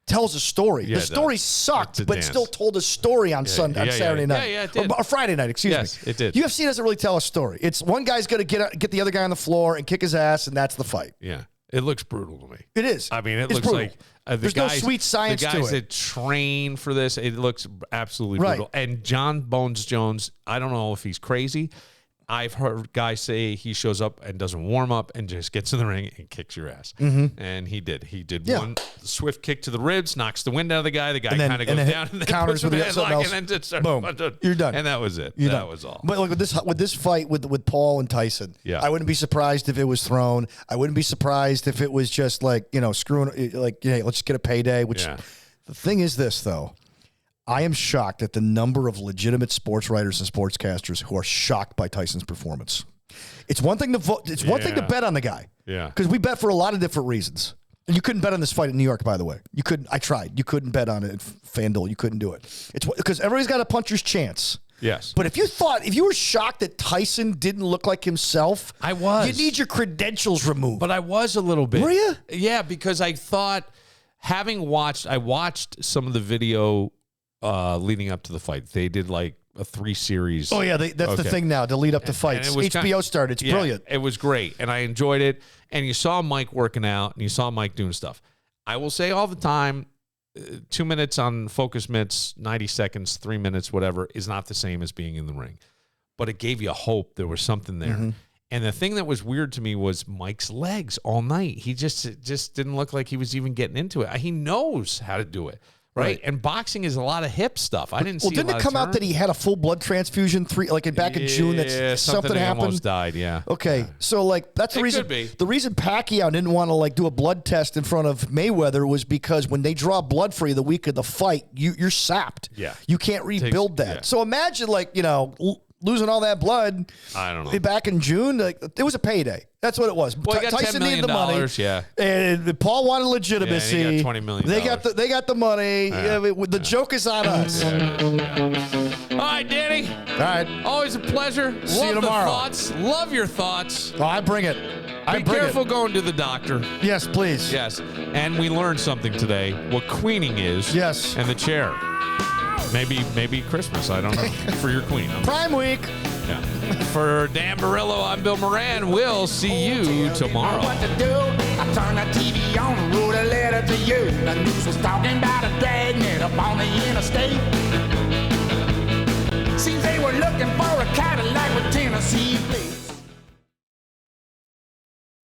[SPEAKER 3] tells a story. The story sucked, but still told a story on Saturday night.
[SPEAKER 2] Yeah, it did.
[SPEAKER 3] Or Friday night, excuse me.
[SPEAKER 2] Yes, it did.
[SPEAKER 3] UFC doesn't really tell a story. It's one guy's going to get the other guy on the floor and kick his ass, and that's the fight.
[SPEAKER 2] Yeah. It looks brutal to me.
[SPEAKER 3] It is.
[SPEAKER 2] I mean, it looks
[SPEAKER 3] brutal.
[SPEAKER 2] like
[SPEAKER 3] there's no sweet science to it.
[SPEAKER 2] The guys that train for this, it looks absolutely brutal. And John Bones Jones, I don't know if he's crazy. I've heard guys say he shows up and doesn't warm up and just gets in the ring and kicks your ass. And he did. He did one swift kick to the ribs, knocks the wind out of the guy. The guy kind of goes down and then
[SPEAKER 3] counters with the headlock,
[SPEAKER 2] and then just starts
[SPEAKER 3] boom, you're done.
[SPEAKER 2] And that was it.
[SPEAKER 3] That
[SPEAKER 2] was all.
[SPEAKER 3] But like with this fight with Paul and Tyson, I wouldn't be surprised if it was thrown. I wouldn't be surprised if it was just like, screwing, like, let's just get a payday. Which the thing is this, though. I am shocked at the number of legitimate sports writers and sportscasters who are shocked by Tyson's performance. It's one thing to vote. It's one thing to bet on the guy.
[SPEAKER 2] Yeah.
[SPEAKER 3] Because we bet for a lot of different reasons. And you couldn't bet on this fight in New York, by the way. You couldn't. I tried. You couldn't bet on it at FanDuel. You couldn't do it. It's because everybody's got a puncher's chance.
[SPEAKER 2] Yes.
[SPEAKER 3] But if you were shocked that Tyson didn't look like himself,
[SPEAKER 2] I was.
[SPEAKER 3] You need your credentials removed.
[SPEAKER 2] But I was a little bit.
[SPEAKER 3] Were you?
[SPEAKER 2] Yeah, because I thought, I watched some of the video leading up to the fight. They did like a 3 series.
[SPEAKER 3] Oh yeah, that's the thing now to lead up to fights. HBO started. It's brilliant.
[SPEAKER 2] It was great, and I enjoyed it. And you saw Mike working out, and you saw Mike doing stuff. I will say all the time, 2 minutes on focus mitts, 90 seconds, 3 minutes, whatever, is not the same as being in the ring. But it gave you hope there was something there. And the thing that was weird to me was Mike's legs all night. He just didn't look like he was even getting into it. He knows how to do it. Right. And boxing is a lot of hip stuff. I didn't see.
[SPEAKER 3] Well, didn't it come out that he had a full blood transfusion back in June? That's something happened.
[SPEAKER 2] Almost died. Yeah.
[SPEAKER 3] Okay, so that's the reason. The reason Pacquiao didn't want to do a blood test in front of Mayweather was because when they draw blood for you the week of the fight, you're sapped.
[SPEAKER 2] Yeah.
[SPEAKER 3] You can't rebuild that.
[SPEAKER 2] Yeah.
[SPEAKER 3] So imagine losing all that blood.
[SPEAKER 2] I don't know.
[SPEAKER 3] Back in June, it was a payday. That's what it was.
[SPEAKER 2] Well, he got
[SPEAKER 3] Tyson
[SPEAKER 2] $10 million,
[SPEAKER 3] needed the money.
[SPEAKER 2] yeah.
[SPEAKER 3] And Paul wanted legitimacy.
[SPEAKER 2] Yeah, and he got $20 million.
[SPEAKER 3] They got the money.
[SPEAKER 2] Yeah.
[SPEAKER 3] The joke is on us.
[SPEAKER 2] All right, Danny.
[SPEAKER 3] All right.
[SPEAKER 2] Always a pleasure.
[SPEAKER 3] See you tomorrow.
[SPEAKER 2] Love your thoughts.
[SPEAKER 3] Oh, I bring it.
[SPEAKER 2] Be careful going to the doctor.
[SPEAKER 3] Yes, please.
[SPEAKER 2] Yes. And we learned something today. What queening is.
[SPEAKER 3] Yes.
[SPEAKER 2] And the chair. Maybe Christmas. I don't know. For your queen.
[SPEAKER 3] Prime week.
[SPEAKER 2] Yeah. For Dan Barillo, I'm Bill Moran. We'll see you tomorrow.
[SPEAKER 5] What to do? I turned the TV on and wrote a letter to you. The news was talking about a dragnet up on the interstate. Seems they were looking for